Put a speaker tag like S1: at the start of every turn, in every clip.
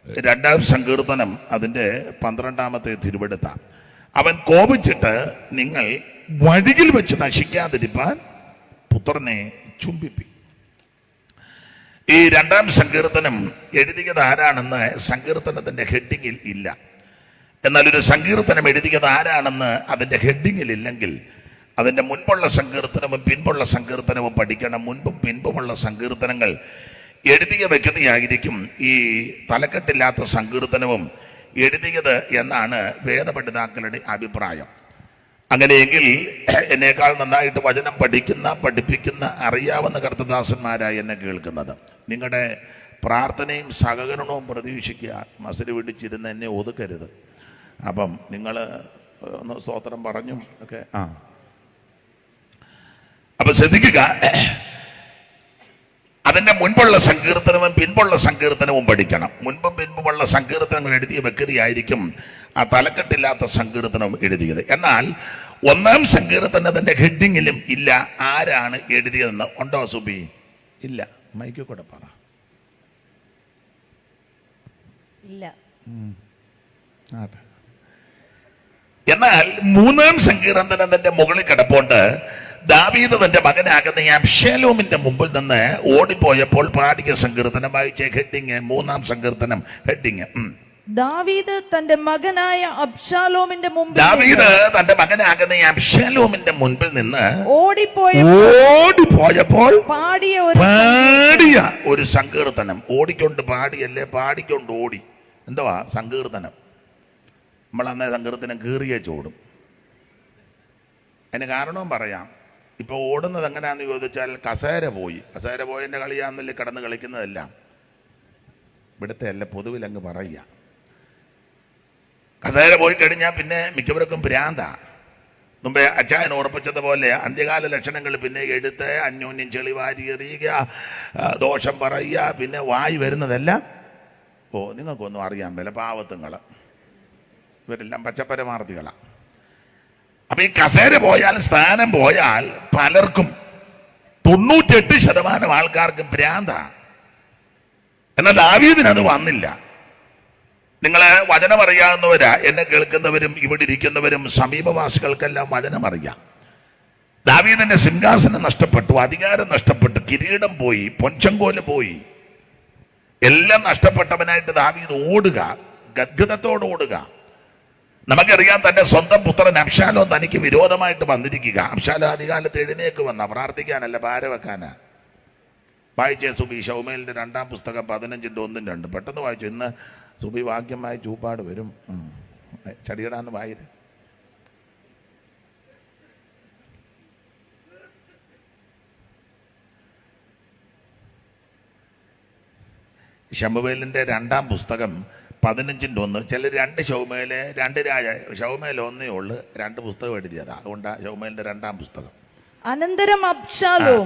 S1: രണ്ടാം സങ്കീർത്തനം അതിൻ്റെ 12-ാമത്തെ തിരുവെടുത്ത. അവൻ കോപിച്ചിട്ട് നിങ്ങൾ വഴിയിൽ വെച്ച് നശിക്കാതിരിപ്പാൻ പുത്രനെ ചുംബിപ്പി. ഈ രണ്ടാം സങ്കീർത്തനം എഴുതിയത് ആരാണെന്ന് സങ്കീർത്തനത്തിന്റെ ഹെഡിങ്ങിൽ ഇല്ല. എന്നാൽ ഒരു സങ്കീർത്തനം എഴുതിയത് ആരാണെന്ന് അതിന്റെ ഹെഡിങ്ങിൽ ഇല്ലെങ്കിൽ അതിന്റെ മുൻപുള്ള സങ്കീർത്തനവും പിൻപുള്ള സങ്കീർത്തനവും പഠിക്കണം. മുൻപും പിൻപുമുള്ള സങ്കീർത്തനങ്ങൾ എഴുതിയ വ്യക്തിയായിരിക്കും ഈ തലക്കെട്ടില്ലാത്ത സങ്കീർത്തനവും എഴുതിയത് എന്നാണ് വേദപണ്ഡിതാക്കളുടെ അഭിപ്രായം. അങ്ങനെയെങ്കിൽ എന്നേക്കാൾ നന്നായിട്ട് വചനം പഠിപ്പിക്കുന്ന അറിയാവുന്ന കർത്തദാസന്മാരായി എന്നെ കേൾക്കുന്നത്, നിങ്ങളുടെ പ്രാർത്ഥനയും സഹകരണവും പ്രതീക്ഷിക്കുക. മസിൽ പിടിച്ചിരുന്ന് എന്നെ ഒതുക്കരുത്. അപ്പം നിങ്ങൾ ഒന്ന് സ്തോത്രം പറഞ്ഞും ഒക്കെ അപ്പൊ ശ്രദ്ധിക്കുക. അതിന്റെ മുൻപുള്ള സങ്കീർത്തനവും പിൻപുള്ള സങ്കീർത്തനവും പഠിക്കണം. മുൻപും പിൻപുമുള്ള സങ്കീർത്തനങ്ങൾ എഴുതിയ വ്യക്തിയായിരിക്കും ആ തലക്കെട്ടില്ലാത്ത സങ്കീർത്തനം എഴുതിയത്. എന്നാൽ ഒന്നാം സങ്കീർത്തനത്തിന്റെ ഹെഡിങ്ങിലും ഇല്ല ആരാണ് എഴുതിയതെന്ന്. ഉണ്ടോ സുബി? ഇല്ല. മൈക്ക് കൂടെ പറ.
S2: ഇല്ല.
S1: എന്നാൽ മൂന്നാം സങ്കീർത്തനത്തിന്റെ മുകളിൽ കിടപ്പുണ്ട്. ദാവീദ് തന്റെ മകനാകുന്ന അബ്ശാലോമിന്റെ മുമ്പിൽ നിന്ന് ഓടിപ്പോയപ്പോൾ പാടിയ സങ്കീർത്തനം. വായിച്ച ഹെഡിങ്, മൂന്നാം സങ്കീർത്തനം ഹെഡിങ്.
S2: ദാവീദ് തന്റെ മകനായ അബ്ശാലോമിന്റെ മുമ്പിൽ
S1: അബ്ശാലോമിന്റെ മുൻപിൽ നിന്ന്
S2: ഓടിപ്പോയപ്പോൾ പാടിയ
S1: ഒരു സങ്കീർത്തനം. ഓടിക്കൊണ്ട് പാടിയല്ലേ, പാടിക്കൊണ്ട് ഓടി. എന്തുവാ സങ്കീർത്തനം? നമ്മൾ അന്നേ സങ്കീർത്തനം കീറിയ ചോടും. അതിന് കാരണവും പറയാം. ഇപ്പൊ ഓടുന്നത് എങ്ങനെയാന്ന് ചോദിച്ചാൽ കസേര പോയതിന്റെ കളിയാന്നല്ലേ കിടന്ന് കളിക്കുന്നതെല്ലാം. ഇവിടുത്തെ അല്ല, പൊതുവിൽ അങ്ങ് പറയുക. കസേര പോയി കഴിഞ്ഞാൽ പിന്നെ മിക്കവർക്കും ഭ്രാന്താ. മുമ്പേ അച്ചായൻ ഉറപ്പിച്ചതുപോലെ അന്ത്യകാല ലക്ഷണങ്ങൾ പിന്നെ എഴുത്ത്, അന്യോന്യം ചെളിവാരി എറിയുക, ദോഷം പറയുക, പിന്നെ വായി വരുന്നതെല്ലാം നിങ്ങൾക്കൊന്നും അറിയാൻ മേല. പാവത്തുങ്ങൾ ഇവരെല്ലാം പച്ചപ്പരമാർത്ഥികളാണ്. അപ്പൊ ഈ കസേര പോയാൽ, സ്ഥാനം പോയാൽ പലർക്കും 98% ആൾക്കാർക്കും ഭ്രാന്താ. എന്നാൽ ദാവീദിന് അത് വന്നില്ല. നിങ്ങളെ വചനം അറിയാവുന്നവരാ എന്നെ കേൾക്കുന്നവരും ഇവിടെ ഇരിക്കുന്നവരും സമീപവാസികൾക്കെല്ലാം വചനം അറിയാം. ദാവീദിന്റെ സിംഹാസനം നഷ്ടപ്പെട്ടു, അധികാരം നഷ്ടപ്പെട്ടു, കിരീടം പോയി, പൊൻചങ്കോല് പോയി, എല്ലാം നഷ്ടപ്പെട്ടവനായിട്ട് ദാവീദ് ഓടുക, ഗദ്ഗദത്തോട് ഓടുക. നമുക്കറിയാം, തന്റെ സ്വന്തം പുത്രൻ അബ്ശാലോം തനിക്ക് വിരോധമായിട്ട് വന്നിരിക്കുക. അബ്ശാലോം അധികാലത്ത് എഴുന്നേക്ക് വന്ന പ്രാർത്ഥിക്കാനല്ല, ഭാര വെക്കാനാ. വായിച്ചേ സുബി ശൗമേലിന്റെ 2-ാം പുസ്തകം 15:1-2. പെട്ടെന്ന് വായിച്ചു. ഇന്ന് സുബി വാക്യമായി ചൂപ്പാട് വരും. ചടിയിടാന്ന് വായിര്. ശമൂവേലിന്റെ 2-ാം പുസ്തകം 15:1. ചില 2 ശൗമേല്, 2 രാജ. ശൗമേൽ 1 ഉള്ളു, 2 പുസ്തകം എഴുതിയതാ. അതുകൊണ്ടാ ശൗമേലിന്റെ 2-ാം പുസ്തകം.
S2: അനന്തരം അബ്ശാലോം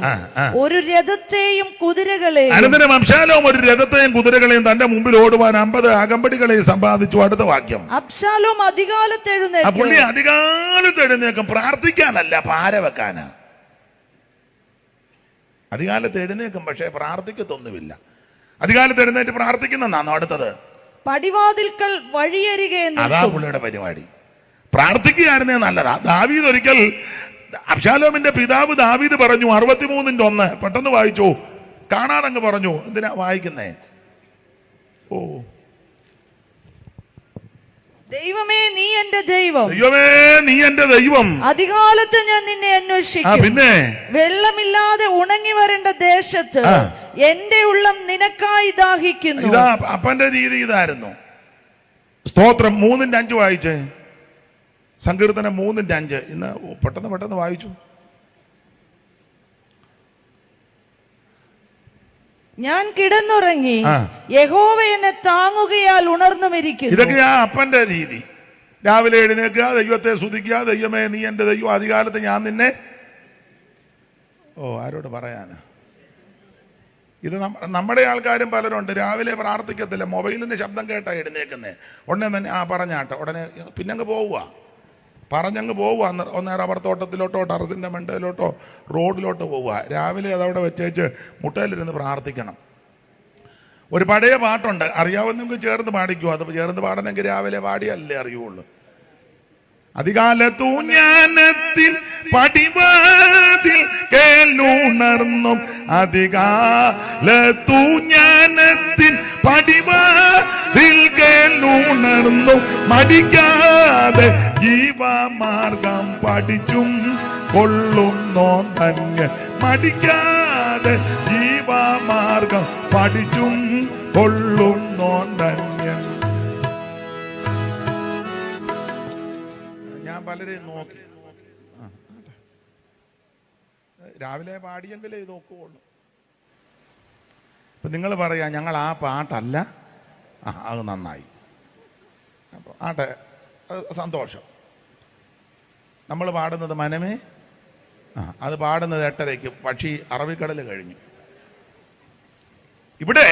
S2: ഒരു രഥത്തെയും കുതിരകളെയും തന്റെ മുമ്പിൽ ഓടുവാൻ 50 അകമ്പടികളെയും സമ്പാദിച്ചു. അടുത്ത വാക്യം. അബ്ശാലോം അധികാലത്ത്
S1: എഴുന്നേക്കും. പ്രാർത്ഥിക്കാനല്ല, പാര വെക്കാനാ. അധികാലത്ത് എഴുന്നേക്കും, പക്ഷെ പ്രാർത്ഥിക്കത്തൊന്നുമില്ല. അധികാലത്ത് എഴുന്നേറ്റ് പ്രാർത്ഥിക്കുന്നതാണോ അടുത്തത്?
S2: പടിവാതിൽക്കൽ വഴിയരികെ.
S1: അതാ പുള്ളിയുടെ പരിപാടി. പ്രാർത്ഥിക്കുകയായിരുന്നേ നല്ലതാ. ദാവീദ് ഒരിക്കൽ, അബ്ശാലോമിന്റെ പിതാവ് ദാവീദ് പറഞ്ഞു 63:1. പെട്ടെന്ന് വായിച്ചു, കാണാതങ്ങ് പറഞ്ഞു. എന്തിനാ വായിക്കുന്നേ?
S2: ദൈവമേ നീ എന്റെ ദൈവം, അധികാലത്ത് ഞാൻ നിന്നെ അന്വേഷിക്കും.
S1: പിന്നെ
S2: വെള്ളമില്ലാതെ ഉണങ്ങി വരേണ്ട ദേശത്ത് എന്റെ ഉള്ളം നിനക്കായി ദാഹിക്കുന്നു.
S1: ഇതാ അപ്പന്റെ രീതി ഇതായിരുന്നു. സ്തോത്രം. 3:5 വായിച്ചേ. സങ്കീർത്തനം 3:5. ഇന്ന് പെട്ടെന്ന് വായിച്ചു.
S2: ഞാൻ കിടന്നുറങ്ങി, യഹോവ എന്നെ താങ്ങുകയാൽ ഉണർന്നുമിരിക്കുന്നു.
S1: ഇതൊക്കെയാ അപ്പന്റെ രീതി. രാവിലെ എഴുന്നേൽക്കുക, ദൈവത്തെ സ്തുതിക്കുക. ദൈവമേ നീ എന്റെ ദൈവം, അധികാലത്ത് ഞാൻ നിന്നെ. ആരോട് പറയാനാ? ഇത് നമ്മുടെ ആൾക്കാരും പലരുണ്ട്. രാവിലെ പ്രാർത്ഥിക്കത്തില്ല, മൊബൈലിന്റെ ശബ്ദം കേട്ടാ എഴുന്നേക്കുന്നേ. ഉടനെ തന്നെ പറഞ്ഞാട്ടെ, ഉടനെ പിന്നങ്ങ് പോവുക, പറഞ്ഞങ്ങ് പോവുക. ഒന്നേ റബ്ബർ തോട്ടത്തിലോട്ടോ ടെറസിന്റെ മണ്ടയിലോട്ടോ റോഡിലോട്ടോ പോവുക. രാവിലെ അതവിടെ വെച്ചേച്ച് മുട്ടയിലിരുന്ന് പ്രാർത്ഥിക്കണം.
S2: ഒരു പഴയ പാട്ടുണ്ട്, അറിയാവുന്നെങ്കിൽ ചേർന്ന് പാടിക്കോ. അത് ചേർന്ന് പാടണമെങ്കിൽ രാവിലെ പാടിയല്ലേ അറിയുള്ളൂ. അധികാലത്തു ജ്ഞാനത്തിൽ പടിവാതിൽ കേളുണർന്നും, അധികാലത്തു ജ്ഞാനത്തിൽ പടിവാതിൽ കേളുണർന്നും, മടിക്കാതെ ജീവമാർഗം പഠിച്ചും കൊള്ളുന്നോ തന്നെ, മടിക്കാതെ ജീവമാർഗം പഠിച്ചും കൊള്ളുന്നോ തന്നെ. ഞാൻ പലരെയും നോക്കി, രാവിലെ പാടിയെങ്കിലേ നോക്കുള്ളൂ. ഇപ്പം നിങ്ങൾ പറയാ ഞങ്ങൾ ആ പാട്ടല്ല, അത് നന്നായി, അപ്പോൾ ആട്ടെ, സന്തോഷം. നമ്മൾ പാടുന്നത് മനമേ, അത് പാടുന്നത് 8:30 പക്ഷി അറബിക്കടൽ കഴിഞ്ഞു. ഇവിടെ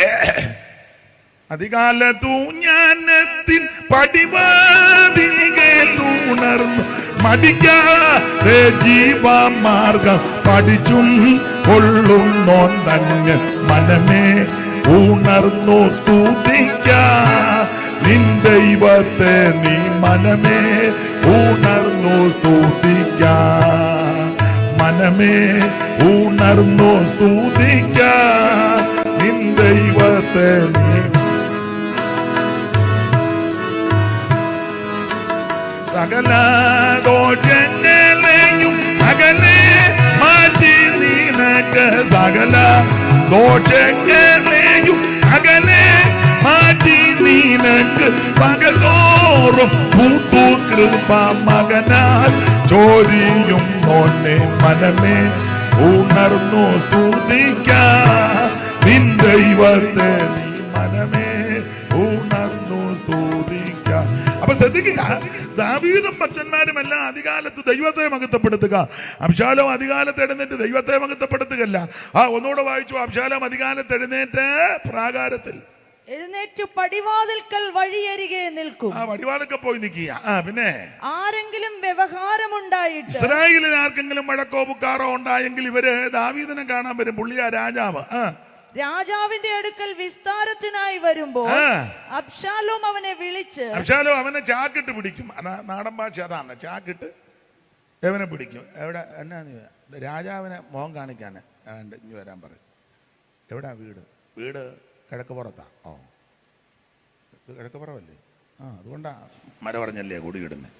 S2: അധികാലത്തു ജ്ഞാനത്തിൻ പടിവാതിലുണർന്നു, മടിക്കാതെ ജീവമാർഗം പഠിച്ചും കൊള്ളുന്നോൻ തന്നെ, മനമേ ഉണർന്നു സ്തുതിക്ക നിൻ ദൈവത്തെ, നീ മനമേ ഉണർന്നു സ്തുതിക്ക, മനമേ ഉണർന്നു സ്തുതിക്ക നിൻ ദൈവത്തെ. സകല ദോഷങ്ങളെയും അകലെ മാറ്റി നിനക്ക്, സകല ദോഷങ്ങളെയും അകലെ മാറ്റി നിനക്ക്, പകലോറും പൂത്തു കൃപ മകനാൽ ചോരിയും നോന്നെ, മനമേ ഉണർന്നു സ്തുതിക്ക നിൻ ദൈവത്തെ, നീ മനമേ ഉണർന്നു സ്തുതിക്ക. അപ്പൊ ശ്രദ്ധിക്കുക, ദാവീദും ഭക്തന്മാരും എല്ലാം അധികാലത്ത് ദൈവത്തെ മഹത്വപ്പെടുത്തുക. അബ്ശാലോം അധികാലത്ത് എഴുന്നേറ്റ് ദൈവത്തെ മഹത്വപ്പെടുത്തുകയല്ല. ഒന്നുകൂടെ വായിച്ചു. അബ്ശാലോം അധികാലത്ത് എഴുന്നേറ്റ് പ്രാകാരത്തിൽ
S3: എഴുന്നേറ്റ് പടിവാതിൽക്കൽ വഴിയരികെ നിൽക്കും.
S2: വടിവാതിൽക്കൽ പോയി നിൽക്കുക. പിന്നെ
S3: ആരെങ്കിലും വ്യവഹാരമുണ്ടായിട്ട്,
S2: ഇസ്രായേലിൽ ആർക്കെങ്കിലും വഴക്കോ പുക്കാറോ ഉണ്ടായെങ്കിൽ ഇവര് ദാവീദിനെ കാണാൻ വരും. പുള്ളിയാ രാജാവ്.
S3: രാജാവിന്റെ അടുക്കൽ വിസ്താരത്തിനായി വരുമ്പോൾ അബ്ശാലോം അവനെ വിളിച്ച്,
S2: അബ്ശാലോം അവനെ ചാക്കിട്ട് പിടിക്കും. നാടൻ ഭാഷ അതാണ്, ചാക്കിട്ട് അവനെ പിടിക്കും. എവിടെ എന്നാ രാജാവിനെ മുഖം കാണിക്കാൻ ഇനി വരാൻ പറയും. എവിടാ വീട്? വീട് കിഴക്കുപുറത്താ. കിഴക്കുപുറമല്ലേ? അതുകൊണ്ടാ മര പറഞ്ഞല്ലേ കുടിയിടുന്നത്.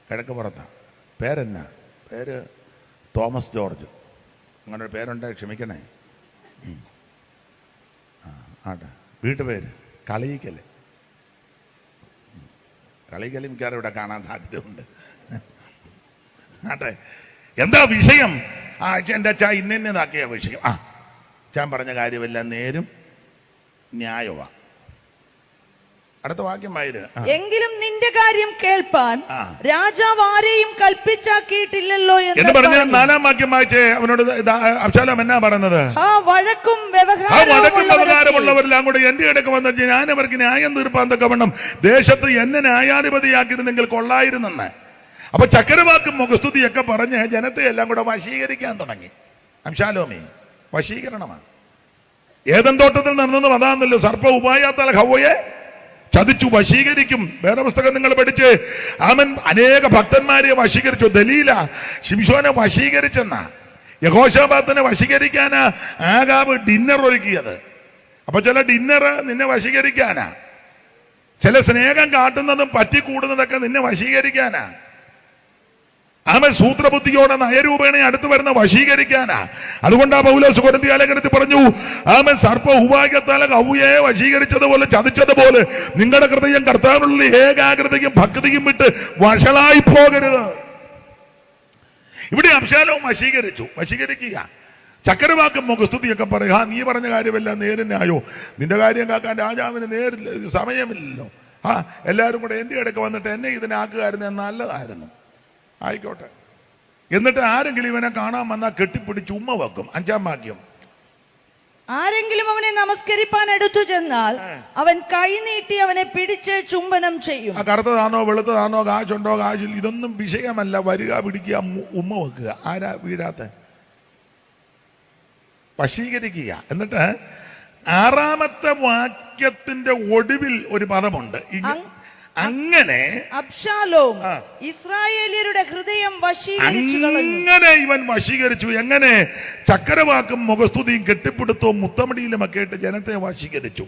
S2: കിഴക്കുപുറത്താ. പേരെന്നാ? പേര് തോമസ് ജോർജ്. അങ്ങനെ ഒരു പേരുണ്ടായി, ക്ഷമിക്കണേ. ആട്ടെ. വീട്ടുപേര് കളിയിക്കല്. കളിയിക്കല് മിക്കവാറും ഇവിടെ കാണാൻ സാധ്യതയുണ്ട്. ആട്ടെ, എന്താ വിഷയം? എൻ്റെ അച്ഛാ ഇന്നതാക്കിയ വിഷയം. ഞാൻ പറഞ്ഞ കാര്യമെല്ലാം നേരും ന്യായവാ. അടുത്ത വാക്യം വായിര്.
S3: എങ്കിലും നിന്റെ കാര്യം കേൾപ്പാൻ രാജാവ് ആരെയും കൽപ്പിച്ചാക്കിയിട്ടില്ലല്ലോ
S2: എന്ന് പറഞ്ഞ 4-ാം വാക്യം വായിച്ചേ. അവനോട് അബ്ശാലോം എന്നാ പറയുന്നത്?
S3: വഴക്കും
S2: വ്യവഹാരമുള്ളവരെല്ലാം കൂടെ എന്റെ ഇടയ്ക്ക് വന്നിട്ട് ഞാൻ അവർക്ക് ന്യായം തീർപ്പാൻ തക്കവണ്ണം ദേശത്ത് എന്നെ ന്യായാധിപതിയാക്കിയിരുന്നെങ്കിൽ കൊള്ളായിരുന്നെന്ന്. അപ്പൊ ചക്രവാക്കും മുഖസ്തുതിയൊക്കെ പറഞ്ഞ് ജനത്തെ എല്ലാം കൂടെ വശീകരിക്കാൻ തുടങ്ങി. അബ്ശാലോമേ, വശീകരണമാണ്. ഏദൻ തോട്ടത്തിൽ നടന്നതും അതാന്നല്ലോ. സർപ്പ ഉപായാത്താൽ ഹവ്വയെ ചതിച്ചു, വശീകരിക്കും. വേറെ പുസ്തകം നിങ്ങൾ പഠിച്ച് അവൻ അനേക ഭക്തന്മാരെ വശീകരിച്ചു. ദലീല ശിംശോനെ വശീകരിച്ചെന്ന, യഹോശാബാത്തിനെ വശീകരിക്കാനാ ആഗാബ് ഡിന്നർ ഒരുക്കിയത്. അപ്പൊ ചില ഡിന്നർ നിന്നെ വശീകരിക്കാനാ, ചില സ്നേഹം കാട്ടുന്നതും പറ്റിക്കൂടുന്നതൊക്കെ നിന്നെ വശീകരിക്കാനാ. അവൻ സൂത്രബുദ്ധിയോടെ നയരൂപേണ അടുത്ത് വരുന്ന വശീകരിക്കാനാ. അതുകൊണ്ടാ പൗലോസ് കൊരിന്ത്യർ ലേഖനത്തിൽ പറഞ്ഞു, അവൻ സർപ്പ ഉപായത്താൽ ഹവ്വയെ വശീകരിച്ചതുപോലെ ചതിച്ചതുപോലെ നിങ്ങളുടെ ഹൃദയം കർത്താവിനുള്ള ഏകാഗ്രതയും ഭക്തിയും വിട്ട് വഷളായി പോകരുത്. ഇവിടെ അബ്ശാലോം വശീകരിക്കുക. ചക്രവാക്കും മുഖസ്തുതിയൊക്കെ പറയുക. നീ പറഞ്ഞ കാര്യമെല്ലാം നേരിനായോ? നിന്റെ കാര്യം കാക്കാൻ രാജാവിന് സമയമില്ലല്ലോ. എല്ലാവരും കൂടെ എന്റെ ഇടയ്ക്ക് വന്നിട്ട് എന്നെ ഇതിനാക്കുമായിരുന്നു, നല്ലതായിരുന്നു. ആയിക്കോട്ടെ. എന്നിട്ട് ആരെങ്കിലും ഇവനെ കാണാൻ വന്നാൽ കെട്ടിപ്പിടിച്ച് ഉമ്മ വെക്കും. 5-ാം വാക്യം.
S3: ആരെങ്കിലും അവനെ നമസ്കരിപ്പാൻ എടുത്തു ചെന്നാൽ അവൻ കൈ നീട്ടി അവനെ പിടിച്ച് ചുംബനം ചെയ്യും.
S2: കറുത്തതാണോ വെളുത്തതാണോ, കാശുണ്ടോ കാശിൽ, ഇതൊന്നും വിഷയമല്ല. വരിക, പിടിക്കുക, ഉമ്മ വെക്കുക. ആരാ വീഴാത്ത? വശീകരിക്കുക. എന്നിട്ട് ആറാമത്തെ വാക്യത്തിന്റെ ഒടുവിൽ ഒരു പദമുണ്ട്. അങ്ങനെ
S3: അബ്ശാലോം ഇസ്രായേലിയരുടെ ഹൃദയം വശീകരിച്ചു കളഞ്ഞു.
S2: അങ്ങനെ ഇവൻ വശീകരിച്ചു. എങ്ങനെ? ചക്കരവാക്കും മുഖസ്തുതിയും കെട്ടിപ്പിടുത്തവും മുത്തമടിയിലും ഒക്കെ ആയിട്ട് ജനത്തെ വശീകരിച്ചു.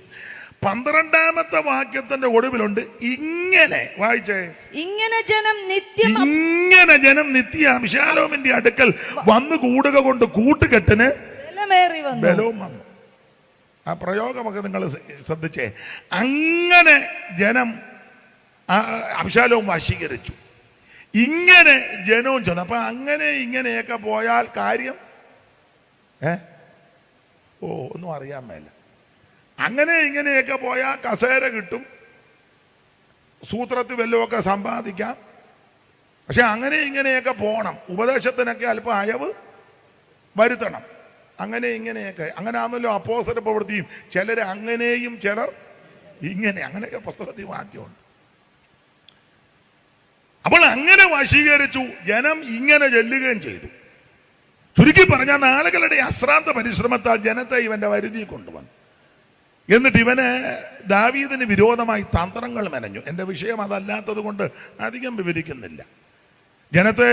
S2: 12ാമത്തെ വാക്യത്തിന്റെ ഒടുവിലുണ്ട് ഇങ്ങനെ. വായിച്ചേ.
S3: ഇങ്ങനെ ജനം നിത്യം
S2: അബ്ശാലോമിന്റെ അടുക്കൽ വന്നു കൂടുക കൊണ്ട് കൂട്ടുകെട്ടിന് ബലവും വന്നു. ആ പ്രയോഗമൊക്കെ നിങ്ങൾ ശ്രദ്ധിച്ചേ. അങ്ങനെ ജനം അബ്ശാലോം വശീകരിച്ചു. ഇങ്ങനെ ജനവും ചെന്നു. അപ്പൊ അങ്ങനെ ഇങ്ങനെയൊക്കെ പോയാൽ കാര്യം ഒന്നും അറിയാൻ മേല. അങ്ങനെ ഇങ്ങനെയൊക്കെ പോയാൽ കസേര കിട്ടും, സൂത്രത്തിൽ വല്ലതുമൊക്കെ സമ്പാദിക്കാം. പക്ഷെ അങ്ങനെ ഇങ്ങനെയൊക്കെ പോകണം. ഉപദേശത്തിനൊക്കെ അല്പം അയവ് വരുത്തണം. അങ്ങനെ ഇങ്ങനെയൊക്കെ. അങ്ങനെ ആണല്ലോ അപ്പോസ്തല പ്രവൃത്തിയും. ചിലർ അങ്ങനെയും ചിലർ ഇങ്ങനെ, അങ്ങനെയൊക്കെ പുസ്തകത്തിൽ വാക്യമുണ്ട്. അപ്പോൾ അങ്ങനെ വശീകരിച്ചു. ജനം ഇങ്ങനെ ചെല്ലുകയും ചെയ്തു. ചുരുക്കി പറഞ്ഞാൽ നാളുകളുടെ അശ്രാന്ത പരിശ്രമത്താൽ ജനത്തെ ഇവന്റെ വരുതി കൊണ്ടുവന്നു. എന്നിട്ട് ഇവന് ദാവീദിന് വിരോധമായി തന്ത്രങ്ങൾ മെനഞ്ഞു. എന്റെ വിഷയം അതല്ലാത്തത് കൊണ്ട് അധികം വിവരിക്കുന്നില്ല. ജനത്തെ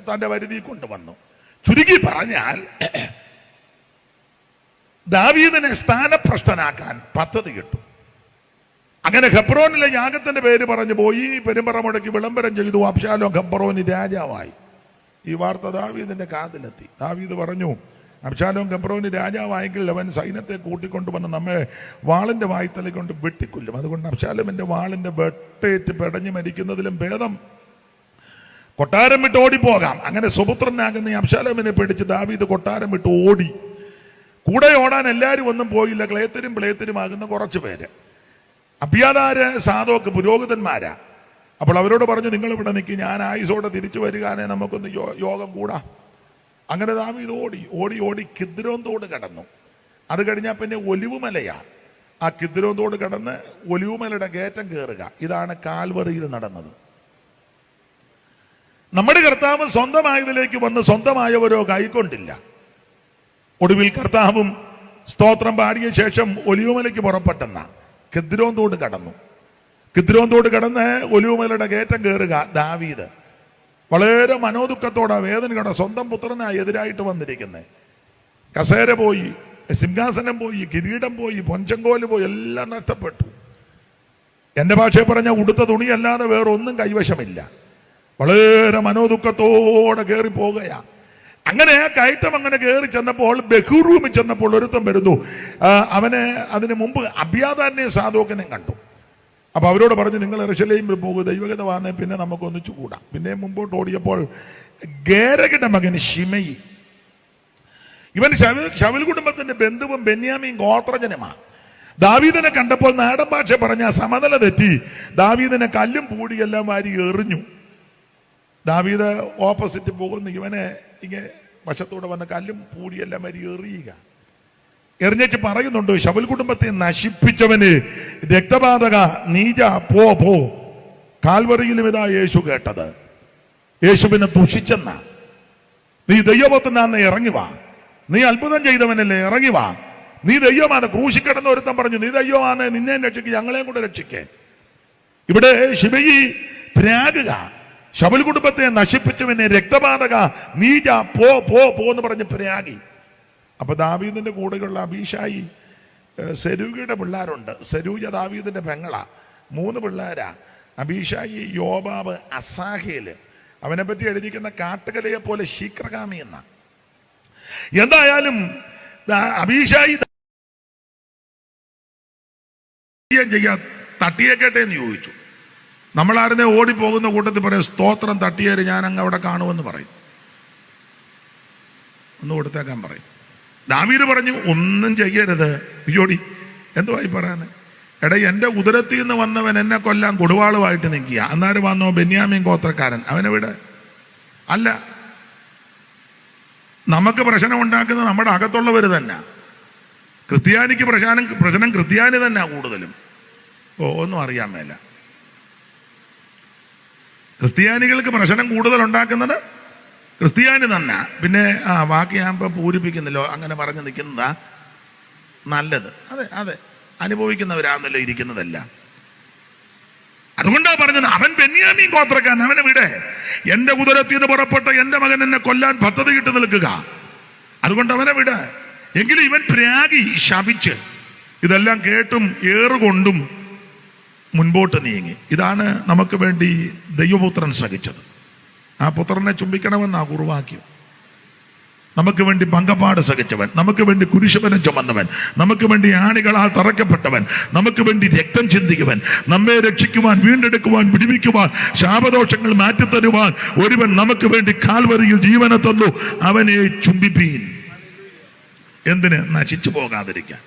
S2: തന്റെ വരുതി കൊണ്ടുവന്നു. ചുരുക്കി പറഞ്ഞാൽ ദാവീദിനെ സ്ഥാനഭ്രഷ്ടനാക്കാൻ പദ്ധതി കിട്ടും. അങ്ങനെ ഹെബ്രോനിലെ യാഗത്തിന്റെ പേര് പറഞ്ഞു പോയി. പെരുമ്പറ മുടക്കി വിളംബരം ചെയ്തു. അബ്ശാലോം ഹെബ്രോന് രാജാവായി. ഈ വാർത്ത ദാവീദിന്റെ കാതിലെത്തി. ദാവീദ് പറഞ്ഞു, അബ്ശാലോം ഹെബ്രോന് രാജാവായെങ്കിൽ അവൻ സൈന്യത്തെ കൂട്ടിക്കൊണ്ടുവന്ന് നമ്മെ വാളിന്റെ വായ്ത്തല കൊണ്ട് വെട്ടിക്കൊല്ലും. അതുകൊണ്ട് അബ്ശാലോമിന്റെ വാളിന്റെ വെട്ടേറ്റ് പെടഞ്ഞു മരിക്കുന്നതിലും ഭേദം കൊട്ടാരം വിട്ട് ഓടിപ്പോകാം. അങ്ങനെ സുപുത്രനാകുന്ന അബ്ശാലോമിനെ പേടിച്ച് ദാവീദ് കൊട്ടാരം വിട്ട് ഓടി. കൂടെ ഓടാൻ എല്ലാവരും ഒന്നും പോയില്ല. ക്ലേത്തരും പ്ലേത്തരുമാകുന്ന കുറച്ചു പേര്. അബ്യാഥാര് സാദോക്ക് പുരോഹിതന്മാരാ. അപ്പോൾ അവരോട് പറഞ്ഞു, നിങ്ങൾ ഇവിടെ നിൽക്കി, ഞാൻ ആയുസോടെ തിരിച്ചു വരികാനെ നമുക്കൊന്ന് യോഗം കൂടാ. അങ്ങനെ ദാവീദ് ഓടി ഓടി ഓടി കിദ്രോൻ തോട് കടന്നു. അത് കഴിഞ്ഞാൽ പിന്നെ ഒലിവുമലയാ. ആ കിദ്രോൻ തോട് കടന്ന് ഒലിവുമലയുടെ കയറ്റം കയറുക. ഇതാണ് കാൽവറിയിൽ നടന്നത്. നമ്മുടെ കർത്താവ് സ്വന്തമായതിലേക്ക് വന്ന് സ്വന്തമായവരോ കൈക്കൊണ്ടില്ല. ഒടുവിൽ കർത്താവും സ്തോത്രം പാടിയ ശേഷം ഒലിവുമലയ്ക്ക് പുറപ്പെട്ടെന്ന കിദ്രോൻ തോട് കടന്നു. കിദ്രോൻ തോട് കടന്ന് ഒലിവുമലയുടെ കയറ്റം കയറുക. ദാവീദ് വളരെ മനോദുഃഖത്തോടെ വേദനയോടെ സ്വന്തം പുത്രനായി എതിരായിട്ട് വന്നിരിക്കുന്നത്. കസേര പോയി, സിംഹാസനം പോയി, കിരീടം പോയി, പൊൻചങ്കോല് പോയി, എല്ലാം നഷ്ടപ്പെട്ടു. എന്റെ ഭാഷയെ പറഞ്ഞ ഉടുത്ത തുണിയല്ലാതെ വേറൊന്നും കൈവശമില്ല. വളരെ മനോദുഃഖത്തോടെ കയറി പോകുകയാ. അങ്ങനെ ആ കയറ്റം അങ്ങനെ കയറി ചെന്നപ്പോൾ ബഹുറൂമിൽ ചെന്നപ്പോൾ ഒരുത്തം വരുന്നു. അതിനു മുമ്പ് അബ്യാഥാരിനെയും സാദോക്കിനെയും കണ്ടു. അപ്പൊ അവരോട് പറഞ്ഞു, നിങ്ങൾ യെരൂശലേമിൽ പോകുക, ദൈവഗത വന്നേ, പിന്നെ നമുക്ക് ഒന്നിച്ചു കൂടാം. പിന്നെ മുമ്പോട്ട് ഓടിയപ്പോൾ ഗേരയുടെ മകൻ ശിമയി, ഇവൻ ശൗൽ കുടുംബത്തിന്റെ ബന്ധുവും ബെന്യാമീൻ ഗോത്രജനുമാണ്. ദാവീദിനെ കണ്ടപ്പോൾ നാടൻ ഭാഷ പറഞ്ഞ സമനില തെറ്റി ദാവീദിനെ കല്ലും പൂടിയെല്ലാം വാരി എറിഞ്ഞു. ദാവീദ് ഓപ്പോസിറ്റ് പോകുന്നു. ഇവനെ ഇങ്ങനെ വശത്തൂടെ വന്ന് കല്ലും പൂടിയെല്ലാം വാരി എറിയുക. എറിഞ്ഞേച്ച് പറയുന്നുണ്ട്, ശൗൽ കുടുംബത്തെ നശിപ്പിച്ചവന് രക്തപാതക നീജ പോ പോ. കാൽവറിയിലും ഇതാ യേശു കേട്ടത്. യേശുവിനെ ദുഷിച്ചെന്ന, നീ ദൈവപുത്രനാന്ന് ഇറങ്ങി വാ, നീ അത്ഭുതം ചെയ്തവനല്ലേ ഇറങ്ങി വാ, നീ ദൈവമാണ്. ക്രൂശിക്കിടന്ന് ഒരുത്തം പറഞ്ഞു, നീ ദൈവമാണ്, നിന്നെ രക്ഷിക്കുക, ഞങ്ങളെയും കൂടെ രക്ഷിക്കേ. ഇവിടെ ശിമയി പ്രാകുക, ശൗൽ കുടുംബത്തെ നശിപ്പിച്ചവനെ രക്തപാതക നീജ പോ പോ പോ എന്ന് പറഞ്ഞ് പ്രാഗി. അപ്പൊ ദാവീദിന്റെ കൂടെയുള്ള അബീഷായി സെരൂഗയുടെ പിള്ളേരുണ്ട്. സെരൂജ ദാവീദിന്റെ പെങ്ങളാ. 3 പിള്ളേരാ, അബീഷായി, യോബാബ്, അസാഹേല്. അവനെ പറ്റി എഴുതിക്കുന്ന കാട്ടുകലയെ പോലെ ശീക്രകാമി എന്ന. എന്തായാലും അബീഷായി ചെയ്യാ തട്ടിയേക്കട്ടെ എന്ന് ചോദിച്ചു. നമ്മളാരുന്നേ ഓടിപ്പോകുന്ന കൂട്ടത്തിൽ പറയും, സ്തോത്രം തട്ടിയേര്, ഞാൻ അങ്ങ് അവിടെ കാണുമെന്ന് പറയും. ഒന്ന് കൊടുത്തേക്കാൻ പറയും. ദാവീദ് പറഞ്ഞു, ഒന്നും ചെയ്യരുത്. അയ്യോടി, എന്തുവായി പറയാൻ? എടാ, എന്റെ ഉദരത്തിൽ നിന്ന് വന്നവൻ എന്നെ കൊല്ലാൻ കൊടുവാളുമായിട്ട് നിൽക്കുക. അന്നേരം വന്നോ ബെന്യാമീൻ ഗോത്രക്കാരൻ, അവനെവിടെ? അല്ല, നമുക്ക് പ്രശ്നം ഉണ്ടാക്കുന്നത് നമ്മുടെ അകത്തുള്ളവർ തന്നെ. ക്രിസ്ത്യാനിക്ക് പ്രശ്നം ക്രിസ്ത്യാനി തന്നെ കൂടുതലും. ഒന്നും അറിയാൻ മേല. ക്രിസ്ത്യാനികൾക്ക് പ്രശ്നം കൂടുതൽ ഉണ്ടാക്കുന്നത് ക്രിസ്ത്യാനി തന്നെ. പിന്നെ ബാക്കി ഞാൻ ഇപ്പൊ പൂരിപ്പിക്കുന്നില്ലോ, അങ്ങനെ പറഞ്ഞു നിൽക്കുന്നതാ.
S1: നല്ലത്. അതെ അതെ, അനുഭവിക്കുന്നവരാന്നല്ലോ ഇരിക്കുന്നതല്ല. അതുകൊണ്ടാ പറഞ്ഞത്, അവൻ ബെന്യാമീൻ ഗോത്രക്കാരൻ, അവനെ വിടെ. എന്റെ ഉദരത്തിൽ നിന്ന് പുറപ്പെട്ട എന്റെ മകൻ എന്നെ കൊല്ലാൻ പദ്ധതി ഇട്ട് നിൽക്കുക, അതുകൊണ്ട് അവനെ വിട. എങ്കിലും ഇവൻ പ്രാഗി ശപിച്ച് ഇതെല്ലാം കേട്ടും ഏറുകൊണ്ടും മുൻപോട്ട് നീങ്ങി. ഇതാണ് നമുക്ക് വേണ്ടി ദൈവപുത്രൻ സഹിച്ചത്. ആ പുത്രനെ ചുംബിക്കണമെന്നാ കുറുവാക്യം. നമുക്ക് വേണ്ടി പങ്കപ്പാട് സഹിച്ചവൻ, നമുക്ക് വേണ്ടി കുരിശുമരം ചുമന്നവൻ, നമുക്ക് വേണ്ടി ആണികളാൽ തറയ്ക്കപ്പെട്ടവൻ, നമുക്ക് വേണ്ടി രക്തം ചിന്തിക്കുവൻ, നമ്മെ രക്ഷിക്കുവാൻ, വീണ്ടെടുക്കുവാൻ, വിടുവിക്കുവാൻ, ശാപദോഷങ്ങൾ മാറ്റിത്തരുവാൻ ഒരുവൻ നമുക്ക് വേണ്ടി കാൽവരിയിൽ ജീവനെ തന്നു. അവനെ ചുംബിപ്പീൻ. എന്തിന്? നശിച്ചു പോകാതിരിക്കാൻ.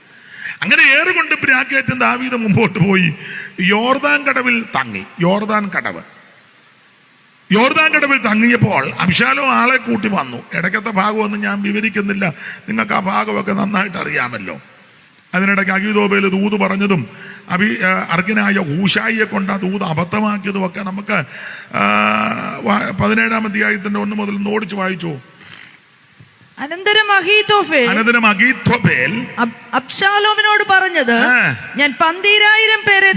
S1: അങ്ങനെ ഏറുകൊണ്ട് പ്രാക്കേറ്റം ദാവീദ് മുമ്പോട്ട് പോയി യോർദാൻ കടവിൽ തങ്ങി. യോർദാൻ കടവിൽ തങ്ങിയപ്പോൾ അബ്ശാലോം ആളെ കൂട്ടി വന്നു. ഇടയ്ക്കത്തെ ഭാഗമൊന്നും ഞാൻ വിവരിക്കുന്നില്ല, നിങ്ങൾക്ക് ആ ഭാഗമൊക്കെ നന്നായിട്ട് അറിയാമല്ലോ. അതിനിടയ്ക്ക് അഹീതോബേൽ ദൂത് പറഞ്ഞതും അർഗനായ ഹൂശായിയെ കൊണ്ട് ആ ദൂത് അബദ്ധമാക്കിയതും ഒക്കെ നമുക്ക് 17-ാം അധ്യായത്തിന്റെ 1 മുതൽ ഓടിച്ചു വായിച്ചു.
S3: അനന്തരം അഹീതോഫേൽ അബ്ശാലോമിനോട് പറഞ്ഞത്, ഞാൻ 12,000 പേരെ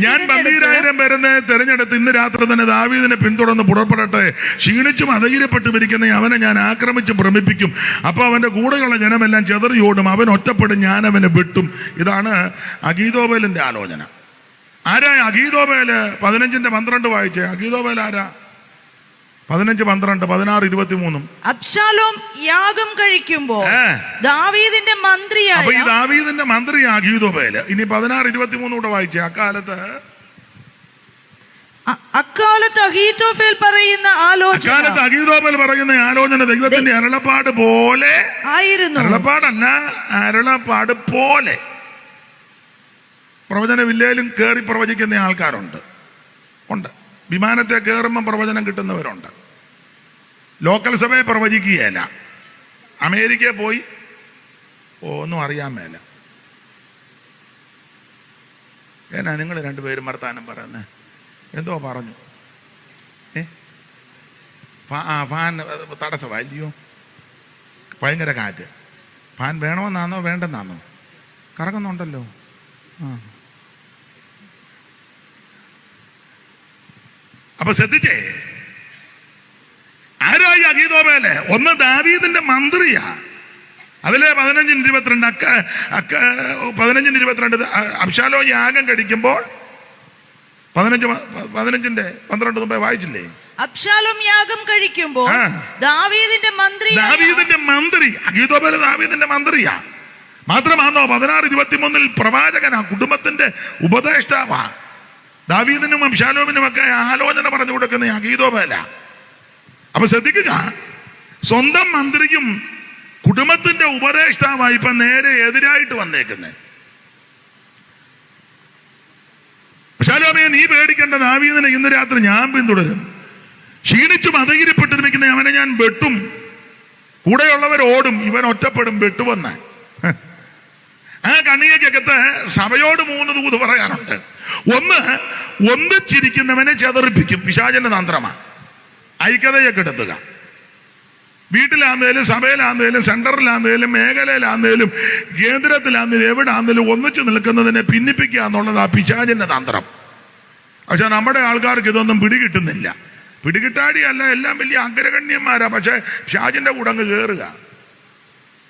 S1: തെരഞ്ഞെടുത്ത് ഇന്ന് രാത്രി തന്നെ ദാവീദിനെ പിന്തുടർന്ന് പുറപ്പെടട്ടെ. ക്ഷീണിച്ചും അധൈര്യപ്പെട്ടും ഇരിക്കുന്ന അവനെ ഞാൻ ആക്രമിച്ച് ഭ്രമിപ്പിക്കും. അപ്പൊ അവന്റെ കൂടെയുള്ള ജനമെല്ലാം ചെതറിയോടും, അവൻ ഒറ്റപ്പെടും, ഞാൻ അവനെ വെട്ടും. ഇതാണ് അഹീതോബേലിന്റെ ആലോചന. ആരാ അഹീതോബേല്? 15-12 വായിച്ചേ. അഹീതോബേൽ ആരാ? 15, 12, 16, 23.
S3: അബ്ശാലോം യാഗം കഴിക്കുമ്പോൾ ദാവീദിന്റെ മന്ത്രിയായ,
S1: അപ്പൊ ഈ ദാവീദിന്റെ മന്ത്രി അഹീതോബേൽ. ഇനി 16, 23 കൂടെ വായിച്ചേ. അക്കാലത്ത്
S3: അഹീതോഫേൽ പറയുന്ന
S1: ആലോചന ദൈവത്തിന്റെ അരുളപ്പാട് പോലെ
S3: ആയിരുന്നു.
S1: അരുളപ്പാടല്ല, അരുളപ്പാട് പോലെ. പ്രവചന വില്ലേലും കയറി പ്രവചിക്കുന്ന ആൾക്കാരുണ്ട്. വിമാനത്തെ കയറുമ്പം പ്രവചനം കിട്ടുന്നവരുണ്ട്. ലോക്കൽ സഭയെ പ്രവചിക്കുകയല്ല. അമേരിക്കയിൽ പോയി ഒന്നും അറിയാൻ മേല. എന്നാ നിങ്ങൾ രണ്ടുപേരും വർത്താനം പറയുന്നത്? എന്തോ പറഞ്ഞു. ഫാൻ തടസ്സമല്ലയോ? ഭയങ്കര കാറ്റ്. ഫാൻ വേണമെന്നാണോ വേണ്ടെന്നാണോ? കറങ്ങുന്നുണ്ടല്ലോ. അപ്പൊ ശ്രദ്ധിച്ചേ, ആരായി അഹീതോബേല്? ഒന്ന് ദാവീദിന്റെ മന്ത്രിയാ. അതിലെ 15-22 അബ്ശാലോം യാഗം കഴിക്കുമ്പോൾ 15-12 മുമ്പേ വായിച്ചില്ലേ?
S3: അബ്ശാലോം യാഗം കഴിക്കുമ്പോൾ ദാവീദിന്റെ മന്ത്രി
S1: അഹീതോബേല് ദാവീദിന്റെ മന്ത്രിയാ. മാത്രമാണോ 16-23 പ്രവാചകനാ, കുടുംബത്തിന്റെ ഉപദേഷ്ടാവാ. ദാവീദിനും അബ്ശാലോമിനും ഒക്കെ ആലോചന പറഞ്ഞു കൊടുക്കുന്ന അഹീതോബേല. അപ്പൊ ശ്രദ്ധിക്കുക, സ്വന്തം മന്ത്രിയും കുടുംബത്തിന്റെ ഉപദേഷ്ടാവായി ഇപ്പൊ നേരെ എതിരായിട്ട് വന്നേക്കുന്നേ. അബ്ശാലോമേ, നീ പേടിക്കേണ്ട, ദാവീദിനെ ഇന്ന് രാത്രി ഞാൻ പിന്തുടരും. ക്ഷീണിച്ചും അധൈര്യപ്പെട്ടിരിക്കുന്ന അവനെ ഞാൻ വെട്ടും. കൂടെയുള്ളവർ ഓടും, ഇവൻ ഒറ്റപ്പെടും, വെട്ടുവന്ന്. ആ കണ്ണികക്കകത്ത് സഭയോട് 3 ദൂത് പറയാനുണ്ട്. ഒന്ന്, ഒന്നിച്ചിരിക്കുന്നവനെ ചെതറിപ്പിക്കും. പിശാചന്റെ തന്ത്രമാണ്. ഐക്യതയെ കെടുത്തുക. വീട്ടിലാന്നേലും സഭയിലാന്നേലും സെന്ററിലാന്നേലും മേഖലയിലാന്നേലും കേന്ദ്രത്തിലാന്നേലും എവിടാന്നേലും ഒന്നിച്ചു നിൽക്കുന്നതിനെ ഭിന്നിപ്പിക്കുക എന്നുള്ളത് ആ പിശാചന്റെ തന്ത്രം. പക്ഷെ നമ്മുടെ ആൾക്കാർക്ക് ഇതൊന്നും പിടികിട്ടുന്നില്ല. പിടികിട്ടാടിയല്ല, എല്ലാം വലിയ അഗ്രഗണ്യന്മാരാ. പക്ഷെ പിശാചിന്റെ കൂടെ അങ്ങ് കയറുക.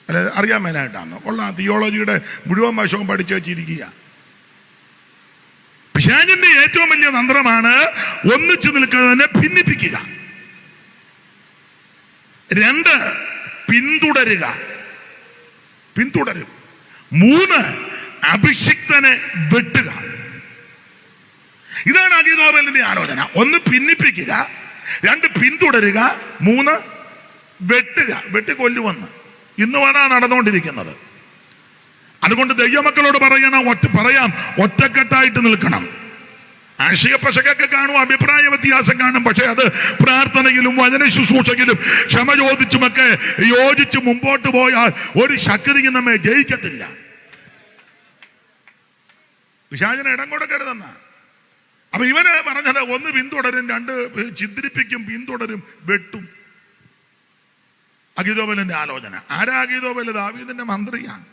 S1: അല്ലെ, അറിയാൻ മേലായിട്ടാണ് ഉള്ള തിയോളജിയുടെ മുഴുവൻ വശവും പഠിച്ചു വച്ചിരിക്കുക. പിശാചിന്റെ ഏറ്റവും വലിയ തന്ത്രമാണ് ഒന്നിച്ചു നിൽക്കുന്നതിനെ ഭിന്നിപ്പിക്കുക. 2, പിന്തുടരും. 3, അഭിഷിക്തനെ വെട്ടുക. ഇതാണ് അഹീതോബേലിന്റെ ആലോചന. 1 ഭിന്നിപ്പിക്കുക, 2 പിന്തുടരുക, 3 വെട്ടുക. വെട്ടിക്കൊല്ലുവന്ന് ഇന്നുമാണ് നടന്നുകൊണ്ടിരിക്കുന്നത്. അതുകൊണ്ട് ദൈവമക്കളോട് പറയാം, ഒറ്റക്കെട്ടായിട്ട് നിൽക്കണം. ആശയപ്പശകൊക്കെ കാണും, അഭിപ്രായ വ്യത്യാസം കാണും. പക്ഷെ അത് പ്രാർത്ഥനയിലും വചന ശുശ്രൂഷയിലും ക്ഷമ ചോദിച്ചുമൊക്കെ യോജിച്ച് മുമ്പോട്ട് പോയാൽ ഒരു ശക്തിയും നമ്മെ ജയിക്കത്തില്ല. പിശാചിന് ഇടം കൊടുക്കരുതെന്ന. അപ്പൊ ഇവന് പറഞ്ഞത് 1 പിന്തുടരും, 2 ചിദ്രിപ്പിക്കും, പിന്തുടരും, വെട്ടും. അഹീതോബേലിന്റെ ആലോചന. ആരാ അഹീതോബേൽ? ദാവീദിന്റെ മന്ത്രിയാണ്.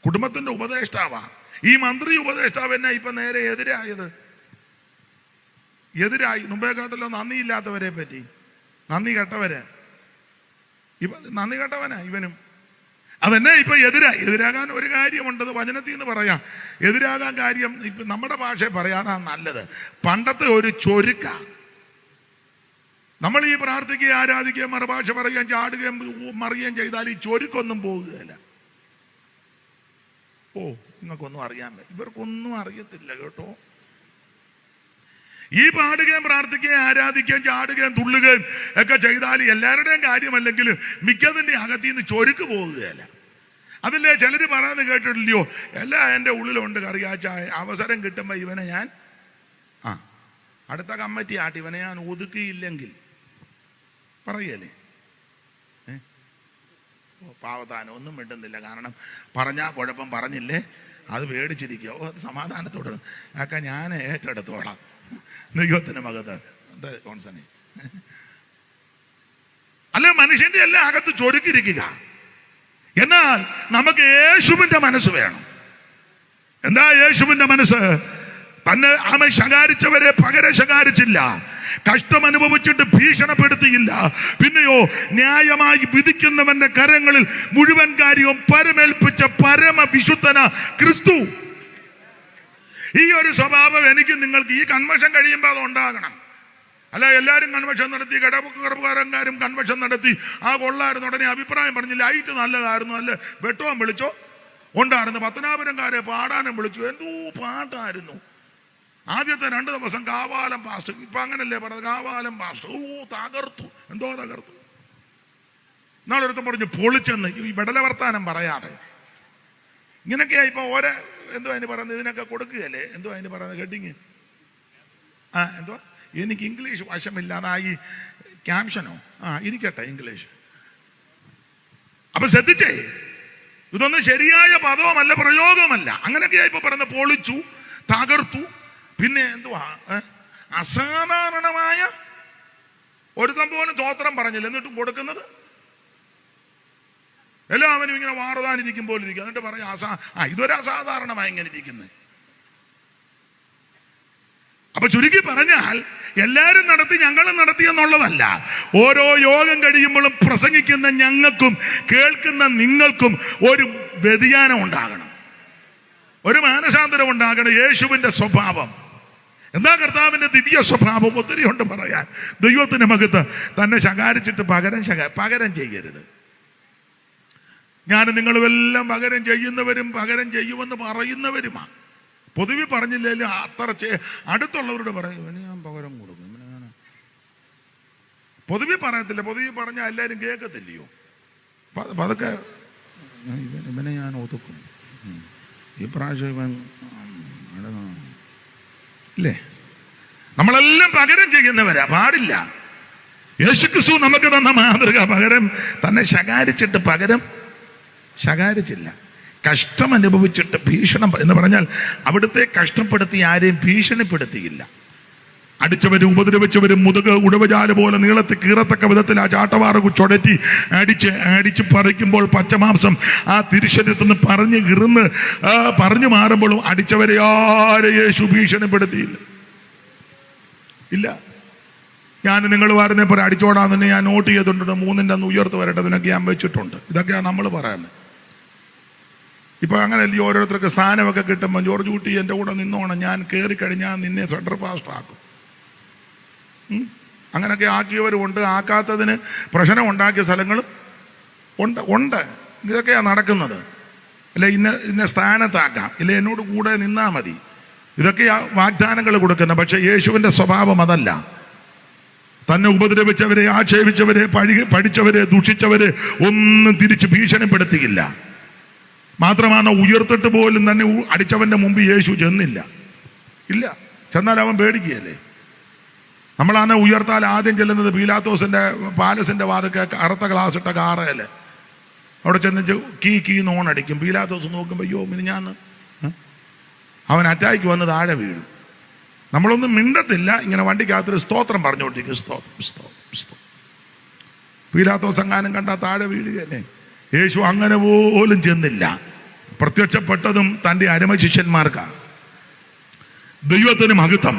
S2: കുടുംബത്തിന്റെ ഉപദേഷ്ടാവാ. ഈ മന്ത്രി ഉപദേഷ്ടാവ് എന്നാ ഇപ്പൊ നേരെ എതിരായി. മുമ്പേ കേട്ടല്ലോ നന്ദിയില്ലാത്തവരെ പറ്റി, നന്ദി കെട്ടവര്. ഇപ്പൊ നന്ദി കെട്ടവനാ ഇവനും. അതെന്നെ ഇപ്പൊ എതിരാകാൻ ഒരു കാര്യമുണ്ടത് വചനത്തിൽ നിന്ന് പറയാം. എതിരാകാൻ കാര്യം ഇപ്പൊ നമ്മുടെ ഭാഷയെ പറയാനാ നല്ലത്. പണ്ടത്തെ ഒരു ചൊരുക്ക. നമ്മൾ ഈ പ്രാർത്ഥിക്കുകയും ആരാധിക്കുകയും മറുഭാഷ പറയുകയും ചാടുകയും മറിയുകയും ചെയ്താൽ ഈ ചൊരുക്കൊന്നും പോകുകയില്ല. ഓ, നിങ്ങൾക്കൊന്നും അറിയാൻ പറ്റും, ഇവർക്കൊന്നും അറിയത്തില്ല കേട്ടോ. ഈ പാടുകയും പ്രാർത്ഥിക്കുകയും ആരാധിക്കുകയും ചാടുകയും തുള്ളുകയും ഒക്കെ ചെയ്താൽ എല്ലാവരുടെയും കാര്യമല്ലെങ്കിൽ മിക്കതിൻ്റെ അകത്തിൽ നിന്ന് ചൊരുക്ക് പോകുകയല്ല. അതില്ലേ ചിലർ പറയാന്ന് കേട്ടിട്ടില്ലയോ, എല്ലാം എൻ്റെ ഉള്ളിലുണ്ട് കറിയാച്ച, അവസരം കിട്ടുമ്പോൾ ഇവനെ ഞാൻ അടുത്ത കമ്മിറ്റി ആട്ടി ഇവനെ ഞാൻ ഒതുക്കിയില്ലെങ്കിൽ പറയല്ലേ. പാവത്താനം ഒന്നും മിണ്ടുന്നില്ല, കാരണം പറഞ്ഞാൽ കുഴപ്പം, പറഞ്ഞില്ലേ അത് പേടിച്ചിരിക്കുക. സമാധാനത്തോട് ഒക്കെ ഞാൻ ഏറ്റെടുത്തോളാം. ദൈവത്തിന് മകത്ത് കോൺസണി അല്ല, മനുഷ്യന്റെ എല്ലാം അകത്ത് ചൊരുക്കിരിക്കുക. എന്നാൽ നമുക്ക് യേശുവിന്റെ മനസ്സ് വേണം. എന്താ യേശുവിന്റെ മനസ്സ്? തന്നെ അവൻ ശകാരിച്ചവരെ പകരം ശകാരിച്ചില്ല, കഷ്ടം അനുഭവിച്ചിട്ട് ഭീഷണപ്പെടുത്തിയില്ല. പിന്നെയോ ന്യായമായി വിധിക്കുന്നവന്റെ കരങ്ങളിൽ മുഴുവൻ കാര്യവും പരമേൽപ്പിച്ച പരമവിശുദ്ധന ക്രിസ്തു. ഈ ഒരു സ്വഭാവം എനിക്ക് നിങ്ങൾക്ക് ഈ കൺവെൻഷൻ കഴിയുമ്പോൾ അത് ഉണ്ടാകണം. അല്ല എല്ലാവരും കൺവെൻഷൻ നടത്തി, കടപ്പുകാരന്മാരും കൺവെൻഷൻ നടത്തി, ആ കൊള്ളായിരുന്നു, ഉടനെ അഭിപ്രായം പറഞ്ഞു ലൈറ്റ് നല്ലതായിരുന്നു, നല്ല വെട്ടവും വിളിച്ചോ ഉണ്ടായിരുന്നു, പത്തനാപുരംകാരെ പാടാനും വിളിച്ചു, എന്തോ പാട്ടായിരുന്നു. ആദ്യത്തെ 2 ദിവസം കാവാലം പാസ്റ്റർ, ഇപ്പൊ അങ്ങനല്ലേ പറഞ്ഞത്, കാവാലം പാസ്റ്റർ തകർത്തു, എന്തോ തകർത്തു. നാളൊരുത്തം പറഞ്ഞു പൊളിച്ചെന്ന്, ഈ വെടല വർത്താനം പറയാതെ. ഇങ്ങനെയൊക്കെയാ ഇപ്പൊ ഓരോ എന്തോ അതിന് പറയുന്നത്, ഇതിനൊക്കെ കൊടുക്കുകയല്ലേ, എന്തോ അതിന് പറയുന്നത് ഹെഡിങ്, എന്തോ എനിക്ക് ഇംഗ്ലീഷ് വശമില്ലാതെ ഈ ക്യാപ്ഷനോ ഇരിക്കട്ടെ ഇംഗ്ലീഷ്. അപ്പൊ ശ്രദ്ധിച്ചേ, ഇതൊന്നും ശരിയായ പദവുമല്ല, പ്രയോഗമല്ല. അങ്ങനെയൊക്കെയാ ഇപ്പൊ പറയുന്നത്, പൊളിച്ചു, തകർത്തു. പിന്നെ എന്തുവാ അസാധാരണമായ ഒരു സംഭവം തോത്രം പറഞ്ഞില്ല, എന്നിട്ടും കൊടുക്കുന്നത് എല്ലാവരും ഇങ്ങനെ വാറുതാനിരിക്കും പോലെ ഇരിക്കും. എന്നിട്ട് പറയാം ഇതൊരു അസാധാരണമായി ഇങ്ങനെ ഇരിക്കുന്നത്. അപ്പൊ ചുരുക്കി പറഞ്ഞാൽ എല്ലാരും നടത്തി ഞങ്ങളും നടത്തി എന്നുള്ളതല്ല. ഓരോ യോഗം കഴിയുമ്പോഴും പ്രസംഗിക്കുന്ന ഞങ്ങൾക്കും കേൾക്കുന്ന നിങ്ങൾക്കും ഒരു വ്യതിയാനം ഉണ്ടാകണം, ഒരു മാനസാന്തരം ഉണ്ടാകണം. യേശുവിന്റെ സ്വഭാവം എന്താ? കർത്താവിന്റെ ദിവ്യ സ്വഭാവം ഒത്തിരി ഉണ്ട് പറയാൻ. ദൈവത്തിന്റെ മകത്ത് തന്നെ ശകാരിച്ചിട്ട് പകരം ചെയ്യരുത്. ഞാൻ നിങ്ങളും എല്ലാം പകരം ചെയ്യുന്നവരും പകരം ചെയ്യുമെന്ന് പറയുന്നവരുമാണ്. പൊതുവെ പറഞ്ഞില്ലേലും അത്ര അടുത്തുള്ളവരോട് പറയും ഇവന് ഞാൻ പകരം കൊടുക്കും, ഇവന് ഞാൻ പൊതുവെ പറയത്തില്ല. പൊതുവെ പറഞ്ഞാൽ എല്ലാവരും കേൾക്കത്തില്ലയോ. അതൊക്കെ ഇവനെ ഞാൻ ഒതുക്കും, ഈ പ്രാവശ്യം ഇവൻ ഇല്ലേ. നമ്മളെല്ലാം പകരം ചെയ്യുന്നവരാ, പാടില്ല. യേശുക്രിസ്തു നമുക്ക് തന്ന മാതൃക പകരം തന്നെ ശകാരിച്ചിട്ട് പകരം ശകാരിച്ചില്ല. കഷ്ടം അനുഭവിച്ചിട്ട് ഭീഷണം എന്ന് പറഞ്ഞാൽ അവിടുത്തെ കഷ്ടപ്പെടുത്തി ആരെയും ഭീഷണിപ്പെടുത്തിയില്ല. അടിച്ചവരും ഉപദ്രവിച്ചവരും മുതുക് ഉടവജാല പോലെ നീളത്തിൽ കീറത്തക്ക വിധത്തിൽ ആ ചാട്ടവാറ് ചൊടറ്റി അടിച്ച് പറിക്കുമ്പോൾ പച്ചമാംസം ആ തിരുശരീരത്തിൽ നിന്ന് പറഞ്ഞു മാറുമ്പോഴും അടിച്ചവരെ ആരെ യേശു ഭീഷണിപ്പെടുത്തിയില്ല. ഇല്ല. ഞാൻ നിങ്ങൾ പറഞ്ഞപ്പോൾ അടിച്ചോടാൻ തന്നെ ഞാൻ നോട്ട് ചെയ്തിട്ടുണ്ട്. 3-ന്റെ അന്ന് ഉയർത്ത് വരട്ടെ, ഇതിനൊക്കെ ഞാൻ വെച്ചിട്ടുണ്ട്. ഇതൊക്കെയാണ് നമ്മൾ പറയുന്നത്. ഇപ്പൊ അങ്ങനെയല്ലേ ഓരോരുത്തർക്ക് സ്ഥാനമൊക്കെ കിട്ടുമ്പോൾ ജോർജ് കുട്ടി എൻ്റെ കൂടെ നിന്നോണം, ഞാൻ കയറി കഴിഞ്ഞാൽ നിന്നെ സെൻട്രൽ പാസ്റ്റർ ആക്കും. അങ്ങനെയൊക്കെ ആക്കിയവരുമുണ്ട്, ആക്കാത്തതിന് പ്രശ്നം ഉണ്ടാക്കിയ സ്ഥലങ്ങളും ഉണ്ട്. ഇതൊക്കെയാണ് നടക്കുന്നത്. അല്ലെ ഇന്ന സ്ഥാനത്താക്കാം, ഇല്ല എന്നോട് കൂടെ നിന്നാ മതി, ഇതൊക്കെ വാഗ്ദാനങ്ങൾ കൊടുക്കുന്നത്. പക്ഷെ യേശുവിന്റെ സ്വഭാവം അതല്ല. തന്നെ ഉപദ്രവിച്ചവരെ, ആക്ഷേപിച്ചവരെ, പഠിച്ചവരെ, ദുഷിച്ചവരെ ഒന്നും തിരിച്ച് ഭീഷണിപ്പെടുത്തിയില്ല. മാത്രമാണ് ഉയർത്തിട്ട് പോലും തന്നെ അടിച്ചവന്റെ മുമ്പ് യേശു ചെന്നില്ല. ഇല്ല, ചെന്നാൽ അവൻ പേടിക്കുകയല്ലേ. നമ്മളാണ് ഉയർത്താൽ ആദ്യം ചെല്ലുന്നത് പീലാത്തോസിന്റെ പാലസിന്റെ വാതൊക്കെ അറുത്ത ഗ്ലാസ് ഇട്ട കാറയല്ലേ, അവിടെ ചെന്ന് കീ നോണടിക്കും. പീലാത്തോസ് നോക്കുമ്പോൾ അയ്യോ ഞാൻ അവൻ അറ്റാക്ക് വന്ന് താഴെ വീഴും. നമ്മളൊന്നും മിണ്ടത്തില്ല, ഇങ്ങനെ വണ്ടിക്കകത്തൊരു സ്തോത്രം പറഞ്ഞുകൊണ്ടിരിക്കും. സ്തോത്രം. പീലാത്തോസ് എങ്ങാനും കണ്ടാൽ താഴെ വീഴുകയല്ലേ. യേശു അങ്ങനെ പോലും ചെന്നില്ല. പ്രത്യക്ഷപ്പെട്ടതും തൻ്റെ അരുമ ശിഷ്യന്മാർക്കാണ്. ദൈവത്തിന് മഹത്വം.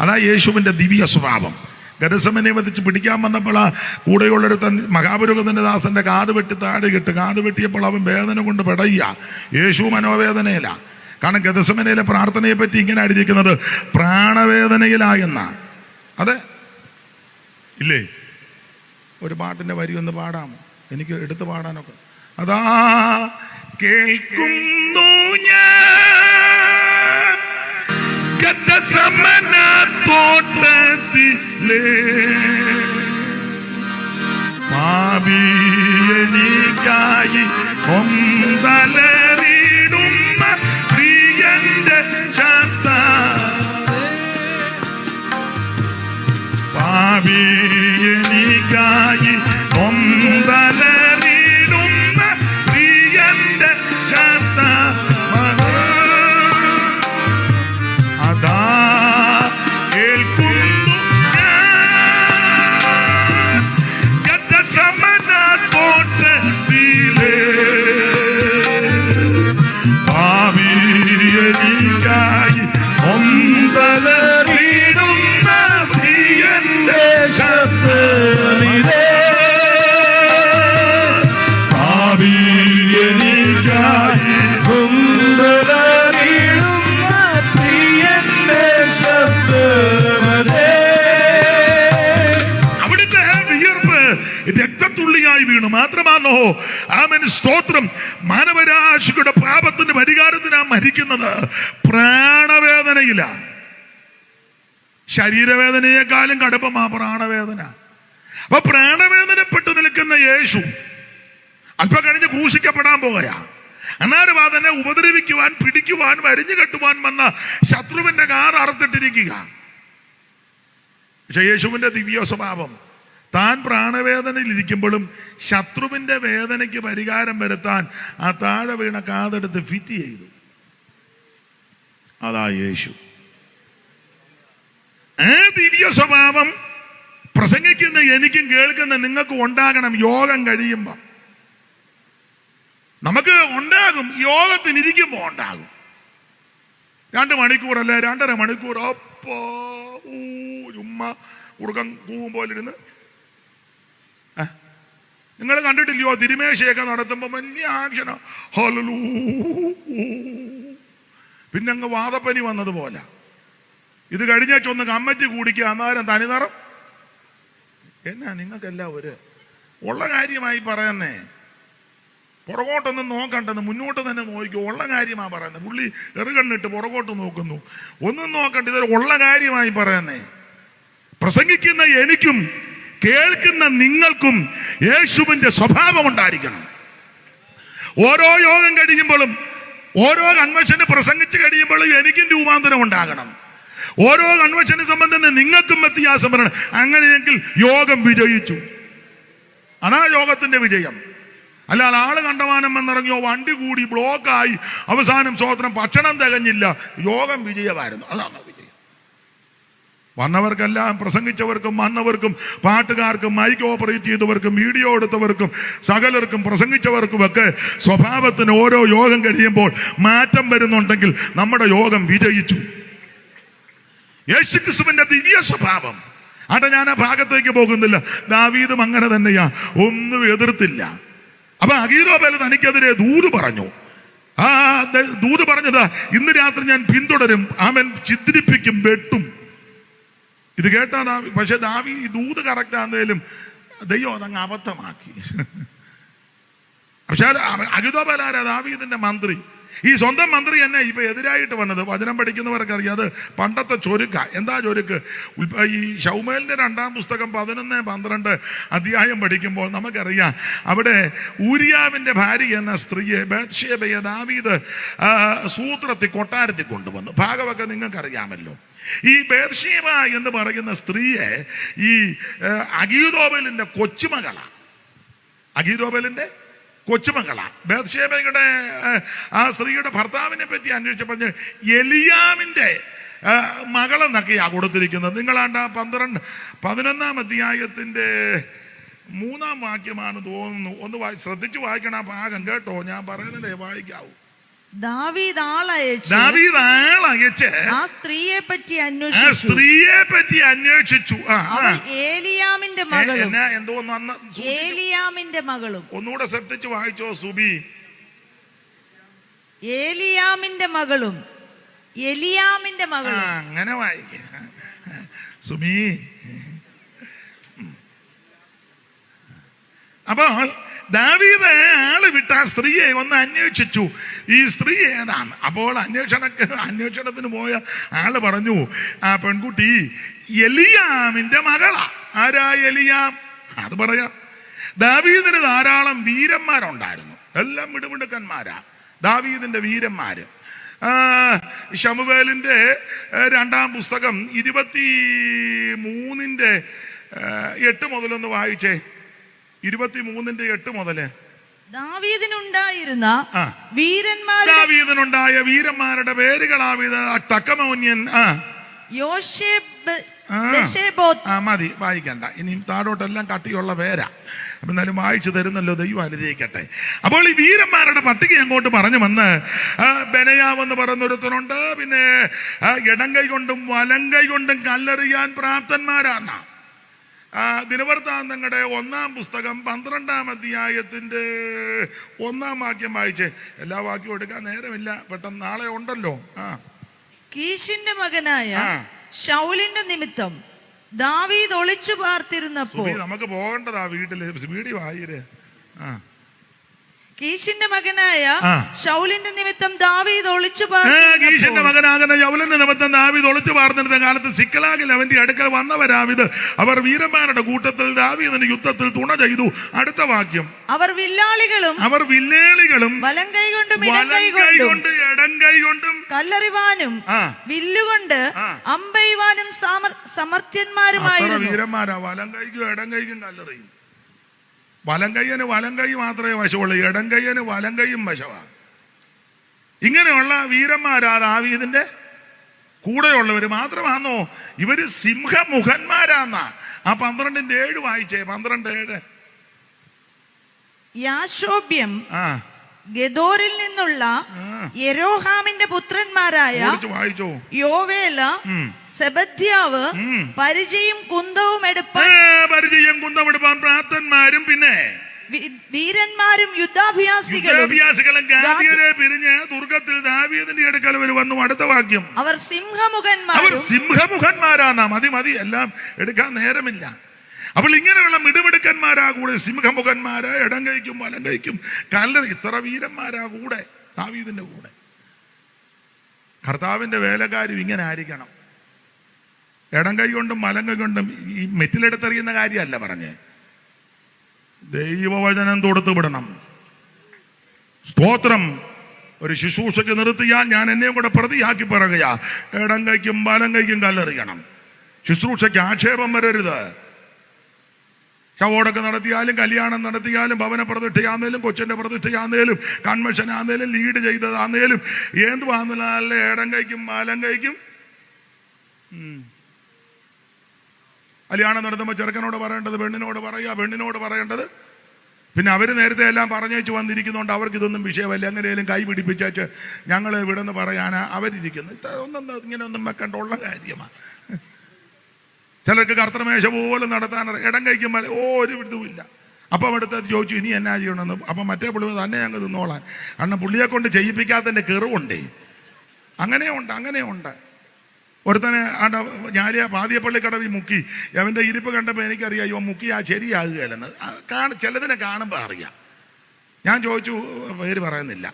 S2: അതാ യേശുവിൻ്റെ ദിവ്യ സ്വഭാവം. ഗദസമനെ വധിച്ച് പിടിക്കാൻ വന്നപ്പോൾ ആ കൂടെയുള്ളൊരു മഹാപുരോഹിതന്റെ ദാസന്റെ കാത് വെട്ടി താഴെ കിട്ട്. കാത് വെട്ടിയപ്പോൾ അവൻ വേദന കൊണ്ട് പെടയ്യ. യേശു മനോവേദനയില. കാരണം ഗദസമനയിലെ പ്രാർത്ഥനയെ പറ്റി ഇങ്ങനെ അടിച്ചിരിക്കുന്നത് പ്രാണവേദനയിലായെന്ന. അതെ ഇല്ലേ? ഒരു പാട്ടിന്റെ വരി ഒന്ന് പാടാമോ? എനിക്ക് എടുത്തു പാടാനൊക്കെ. അതാ കേൾക്കുന്നു ഞാൻ ഗദസമന തോട്ടത്തിലെ പാപിയെനിക്കായി കൊന്തലറിടുന്ന പ്രിയന്റെ ശബ്ദ പാപിയെനിക്കായി കൊന്തലറിടുന്ന പ്രിയന്റെ ശബ്ദ അതാ കേൾക്കുന്നു ഗദസമന തോട്ടത്തിലെ പാപിയെനിക്കായി കൊന്തലറിടുന്ന പ്രിയന്റെ ശബ്ദമിതേ. പാപിയെനിക്കായി കൊന്തലറിടുന്ന പ്രിയന്റെ ശബ്ദമിതേ. അവിടുത്തെ വിയർപ്പ് രക്തത്തുള്ളിയായി വീണു. മാത്രമാണോ ആമേൻ, സ്തോത്രം. മാനവരാശിയുടെ പാപത്തിന്റെ പരിഹാരത്തിനാ മരിക്കുന്നത് പ്രാണവേദനയില്ല. ശരീരവേദനയെക്കാളും കടുപ്പമാ പ്രാണവേദന. അപ്പൊ പ്രാണവേദനപ്പെട്ട് നിൽക്കുന്ന യേശു അല്പം കഴിഞ്ഞ് ക്രൂശിക്കപ്പെടാൻ പോകയാ. അന്നാരും അതിനെ ഉപദ്രവിക്കുവാൻ, പിടിക്കുവാൻ, വരിഞ്ഞു കെട്ടുവാൻ വന്ന ശത്രുവിന്റെ കാത് അറുത്തിട്ടിരിക്കുക. പക്ഷെ യേശുവിന്റെ ദിവ്യ സ്വഭാവം താൻ പ്രാണവേദനയിൽ ഇരിക്കുമ്പോഴും ശത്രുവിന്റെ വേദനയ്ക്ക് പരിഹാരം വരുത്താൻ ആ താഴെ വീണ കാതെടുത്ത് ഫിറ്റ് ചെയ്തു. അതാ യേശു. ആ ദിവ്യ സ്വഭാവം പ്രസംഗിക്കുന്ന എനിക്കും കേൾക്കുന്ന നിങ്ങൾക്കും ഉണ്ടാകണം. യോഗം കഴിയുമ്പോ നമുക്ക് ഉണ്ടാകും, യോഗത്തിനിരിക്കുമ്പോ ഉണ്ടാകും. 2 മണിക്കൂറല്ല 2.5 മണിക്കൂർ അപ്പോ ചുമ്മ ഉറുക്കം കൂവും പോലിരുന്ന്. നിങ്ങൾ കണ്ടിട്ടില്ലയോ തിരുമേശയൊക്കെ നടത്തുമ്പോ വലിയ ആക്ഷനോ ഹോലൂ, പിന്നെ അങ്ങ് വാദപ്പനി വന്നതുപോലെ. ഇത് കഴിഞ്ഞൊന്ന് കമ്മറ്റി കൂടിക്കുക, അന്നേരം തനിനിറം. എന്നാ നിങ്ങൾക്കെല്ലാം ഒരു ഉള്ള കാര്യമായി പറയുന്നേ. പുറകോട്ടൊന്നും നോക്കണ്ടെന്ന് മുന്നോട്ട് തന്നെ നോക്കിക്കോ. ഉള്ള കാര്യമാണ് പറയുന്നത്. പുള്ളി എറുകണ്ണിട്ട് പുറകോട്ട് നോക്കുന്നു. ഒന്നും നോക്കണ്ട, ഇതൊരു ഉള്ള കാര്യമായി പറയുന്നേ. പ്രസംഗിക്കുന്ന എനിക്കും കേൾക്കുന്ന നിങ്ങൾക്കും യേശുവിന്റെ സ്വഭാവം ഉണ്ടായിരിക്കണം. ഓരോ യോഗം കഴിയുമ്പോഴും, ഓരോ കൺവെൻഷന് പ്രസംഗിച്ച് കഴിയുമ്പോഴും എനിക്കും രൂപാന്തരം ഉണ്ടാകണം. ഓരോ കൺവെൻഷനെ സംബന്ധിച്ച് നിങ്ങൾക്കും വ്യത്യാസം വരണം. അങ്ങനെയെങ്കിൽ യോഗം വിജയിച്ചു. അതാ യോഗത്തിന്റെ വിജയം. അല്ലാതെ ആള് കണ്ടമാനം വന്നിറങ്ങിയോ, വണ്ടി കൂടി ബ്ലോക്കായി, അവസാനം സ്വോത്രം ഭക്ഷണം തികഞ്ഞില്ല, യോഗം വിജയമായിരുന്നു. അതാണ് വിജയം. വന്നവർക്കെല്ലാം, പ്രസംഗിച്ചവർക്കും വന്നവർക്കും പാട്ടുകാർക്കും മൈക്ക് ഓപ്പറേറ്റ് ചെയ്തവർക്കും വീഡിയോ എടുത്തവർക്കും സകലർക്കും പ്രസംഗിച്ചവർക്കും ഒക്കെ സ്വഭാവത്തിന് ഓരോ യോഗം കഴിയുമ്പോൾ മാറ്റം വരുന്നുണ്ടെങ്കിൽ നമ്മുടെ യോഗം വിജയിച്ചു. യേശുക്രിസ്തുവിന്റെ ദിവ്യ സ്വഭാവം. അവിടെ ഞാൻ ആ ഭാഗത്തേക്ക് പോകുന്നില്ല. ദാവീദും അങ്ങനെ തന്നെയാ, ഒന്നും എതിർത്തില്ല. അപ്പൊ അഹീതോഫേൽ തനിക്കെതിരെ ദൂത് പറഞ്ഞു. ആ ദൂത് പറഞ്ഞത് ഇന്ന് രാത്രി ഞാൻ പിന്തുടരും, അവൻ ചിത്രിപ്പിക്കും, വെട്ടും. ഇത് കേട്ടാ പക്ഷെ ദാവീദ് ഈ ദൂത് കറക്റ്റ് ആണെങ്കിലും ദൈവം അതങ്ങ് അബദ്ധമാക്കി. പക്ഷെ അഹീതോഫേൽ ആരാ? ദാവീദിന്റെ മന്ത്രി. ഈ സ്വന്തം മന്ത്രി തന്നെ ഇപ്പൊ എതിരായിട്ട് വന്നത്. വചനം പഠിക്കുന്നവർക്ക് അറിയാം, അത് പണ്ടത്തെ ചൊരുക്ക. എന്താ ചൊരുക്ക്? ഈ ശൗമേലിന്റെ 2-ാം പുസ്തകം 11-12 അധ്യായം പഠിക്കുമ്പോൾ നമുക്കറിയാം, അവിടെ ഊരിയാവിന്റെ ഭാര്യ എന്ന സ്ത്രീയെ, ബത്ശേബയെ, ദാവീദ് സൂത്രത്തിൽ കൊട്ടാരത്തിൽ കൊണ്ടുവന്നു. ഭാഗമൊക്കെ നിങ്ങൾക്കറിയാമല്ലോ. ഈ ബത്ശേബ എന്ന് പറയുന്ന സ്ത്രീയെ ഈ അഹീതോഫേലിന്റെ കൊച്ചുമകളാ. അഹീതോഫേലിന്റെ കൊച്ചുമകളാ. ബത്ശേബയുടെ ആ സ്ത്രീയുടെ ഭർത്താവിനെ പറ്റി അന്വേഷിച്ചപ്പോൾ എലിയാമിന്റെ മകളെന്നൊക്കെയാ കൊടുത്തിരിക്കുന്നത്. നിങ്ങളാണ്ട് 11-ാം അധ്യായത്തിന്റെ 3-ാം വാക്യമാണ് തോന്നുന്നു. ഒന്ന് ശ്രദ്ധിച്ചു വായിക്കണം ആ ഭാഗം കേട്ടോ. ഞാൻ പറയുന്നതേ വായിക്കാവൂ.
S3: ദാവീദ് ആളയച്ച്
S2: ആ
S3: സ്ത്രീയെ പറ്റി
S2: അന്വേഷിച്ചു.
S3: അവൾ ഏലിയാമിന്റെ മകളും.
S2: എന്തോന്ന്
S3: ഏലിയാമിന്റെ മകളും.
S2: ഒന്നുകൂടെ ശ്രദ്ധിച്ചു വായിച്ചോ സുബി.
S3: ഏലിയാമിന്റെ മകളും.
S2: അങ്ങനെ വായിക്ക സുമി. അപ്പോൾ ദാവീദ് ആള് വിട്ട ആ സ്ത്രീയെ ഒന്ന് അന്വേഷിച്ചു, ഈ സ്ത്രീ ഏതാണ്. അപ്പോൾ അന്വേഷണത്തിന് പോയ ആള് പറഞ്ഞു, ആ പെൺകുട്ടി എലിയാമിന്റെ മകളാ. ആരാ എലിയാം? അത് പറയാം. ദാവീദിന് ധാരാളം വീരന്മാരുണ്ടായിരുന്നു, എല്ലാം മിടുമിടുക്കന്മാരാ ദാവീദിന്റെ വീരന്മാര്. ശമൂവേലിന്റെ 2-ാം പുസ്തകം 23:8 മുതലൊന്ന് വായിച്ചേ. 23:8 മുതല്.
S3: ദാവീദിനുണ്ടായ
S2: വീരന്മാരുടെ പേരുകളാവിത് തക്കമോന്യൻ, മതി വായിക്കണ്ട, ഇനിയും താഴോട്ടെല്ലാം കട്ടിയുള്ള പേരാ. എന്നാലും വായിച്ചു തരുന്നല്ലോ, ദൈവം അനുഗ്രഹിക്കട്ടെ. അപ്പോൾ ഈ വീരന്മാരുടെ പട്ടിക അങ്ങോട്ട് പറഞ്ഞു വന്ന്, ബെനയാവ് എന്ന് പറയുന്നൊരുത്തനുണ്ട്. പിന്നെ ഇടം കൈ കൊണ്ടും വലം കൈ കൊണ്ടും കല്ലെറിയാൻ പ്രാപ്തന്മാരാണ്. ദിനവൃത്താന്തങ്ങളുടെ 1-ാം പുസ്തകം 12-ാം അധ്യായത്തിന്റെ 1-ാം വാക്യം വായിച്ചേ. എല്ലാ വാക്യവും എടുക്കാൻ നേരമില്ല, പെട്ടെന്ന് നാളെ ഉണ്ടല്ലോ.
S3: കീശിന്റെ മകനായ ശൗലിന്റെ നിമിത്തം ദാവീദ് ഒളിച്ചു പാർത്തിരുന്നപ്പോൾ.
S2: നമുക്ക് പോകേണ്ടതാ വീട്ടില്, വീഡിയോ ആയിരേ.
S3: കീശിന്റെ മകനായ ശൗലിന്റെ നിമിത്തം ദാവീദ് ഒളിച്ചു
S2: കീശിന്റെ മകനാകുന്ന ശൗലിന്റെ നിമിത്തം ദാവീദ് ഒളിച്ചു പാർന്നിരുന്ന കാലത്ത് സിക്ലാഗിൽ അവന്റെ അടുക്കൽ വന്നവരാവിത്. അവർ വീരന്മാരുടെ കൂട്ടത്തിൽ ദാവീദിന് യുദ്ധത്തിൽ തുണ ചെയ്തു. അടുത്ത വാക്യം.
S3: അവർ വില്ലേളികളും വലം കൈ കൊണ്ടും ഇടം
S2: കൈ കൊണ്ടും
S3: കല്ലെറിവാനും വില്ലുകൊണ്ട് അമ്പെയ്യുവാനും സമർത്ഥ്യന്മാരുമായിരുന്നു.
S2: വീരന്മാരാ. വലം കൈക്കും ഇടം കൈക്കും കല്ലെറിയും. വലം കയ്യന് വലം കൈ മാത്രമേ വശമുള്ളൂ, ഇടം കയ്യന് വലം കൈയും വശമാണ്. ഇങ്ങനെയുള്ള വീരന്മാരാ ദാവീദിന്റെ കൂടെയുള്ളവര്. മാത്രമാണോ ഇവര് സിംഹമുഖന്മാരാന്നാ. ആ 12:7 വായിച്ചേ. 12:7.
S3: യാശോബ്യം ഗദോറിൽ നിന്നുള്ള യെരോഹാമിന്റെ പുത്രന്മാരായ
S2: വായിച്ചോ.
S3: യോവേല, സെബദ്യാവ് പരിചയം കുന്തവും എടുപ്പാൻ
S2: പ്രാപ്തന്മാരും, പിന്നെ
S3: വീരന്മാരും യുദ്ധാഭ്യാസികളും
S2: ഗാദിയരെ പിരിഞ്ഞ് ദുർഗത്തിൽ ദാവീദിന്റെ അടുക്കൽ വന്നു. അടുത്ത വാക്യം.
S3: അവർ
S2: സിംഹമുഖന്മാരാന്നാ. മതി, എല്ലാം എടുക്കാൻ നേരമില്ല. അപ്പോൾ ഇങ്ങനെയുള്ള മിടുമിടുക്കന്മാരാ കൂടെ, സിംഹമുഖന്മാരാ, ഇടം കൈക്കും വലം കൈക്കും കല്ലെറി. ഇത്ര വീരന്മാരാ കൂടെ ദാവീദിന്റെ കൂടെ. കർത്താവിന്റെ വേലക്കാരും ഇങ്ങനെ ആയിരിക്കണം. ഇടം കൈ കൊണ്ടും വലം കൈ കൊണ്ടും ഈ മെറ്റിലെടുത്തെറിയുന്ന കാര്യമല്ല പറഞ്ഞേ. ദൈവവചനം തൊടുത്തു വിടണം. സ്തോത്രം. ഒരു ശുശ്രൂഷയ്ക്ക് നിർത്തിയാൽ ഞാൻ എന്നെയും കൂടെ പ്രതിയാക്കി പറയുകയാ. ഇടം കൈക്കും വലം കൈക്കും കല്ലെറിയണം. ശുശ്രൂഷയ്ക്ക് ആക്ഷേപം വരരുത്. ശവോടൊക്കെ നടത്തിയാലും, കല്യാണം നടത്തിയാലും, ഭവന പ്രതിഷ്ഠയാന്നേലും, കൊച്ചിന്റെ പ്രതിഷ്ഠയാന്നേലും, കൺവെൻഷൻ ആന്നേലും, ലീഡ് ചെയ്തതാന്നേലും, എന്തുവാന്നല്ല ഇടം കൈക്കും വലം കൈക്കും. കല്യാണം നടത്തുമ്പോൾ ചെറുക്കനോട് പറയേണ്ടത് പെണ്ണിനോട് പറയുക, പെണ്ണിനോട് പറയേണ്ടത്. പിന്നെ അവർ നേരത്തെ എല്ലാം പറഞ്ഞേച്ച് വന്നിരിക്കുന്നതുകൊണ്ട് അവർക്ക് ഇതൊന്നും വിഷയമല്ല. എങ്ങനെയും കൈ പിടിപ്പിച്ചേച്ച് ഞങ്ങളെ വിടെന്ന് പറയാനാ അവരിയ്ക്കുന്നത്. ഇങ്ങനെയൊന്നും വെക്കേണ്ട ഉള്ള കാര്യമാണ്. ചിലർക്ക് കർത്തമേശ പോലും നടത്താൻ ഇടം കഴിക്കുമ്പോൾ ഒരു ഇതുമില്ല. അപ്പം അവിടുത്തെ ചോദിച്ചു ഇനി എന്നാ ചെയ്യണമെന്ന്. അപ്പം മറ്റേ പുള്ളി തന്നെ ഞങ്ങൾ തിന്നോളാൻ. കാരണം പുള്ളിയെ കൊണ്ട് ചെയ്യിപ്പിക്കാത്തതിൻ്റെ കെറുവുണ്ടേ. അങ്ങനെയുണ്ട്. ഒരുത്തനെ പാതിയപ്പള്ളിക്കടവിൽ മുക്കി. അവൻ്റെ ഇരിപ്പ് കണ്ടപ്പോൾ എനിക്കറിയാം ഇവൻ മുക്കി ശരിയാകുകയല്ലെന്ന്. ചിലതിനെ കാണുമ്പോൾ അറിയാം. ഞാൻ ചോദിച്ചു, പേര് പറയുന്നില്ല,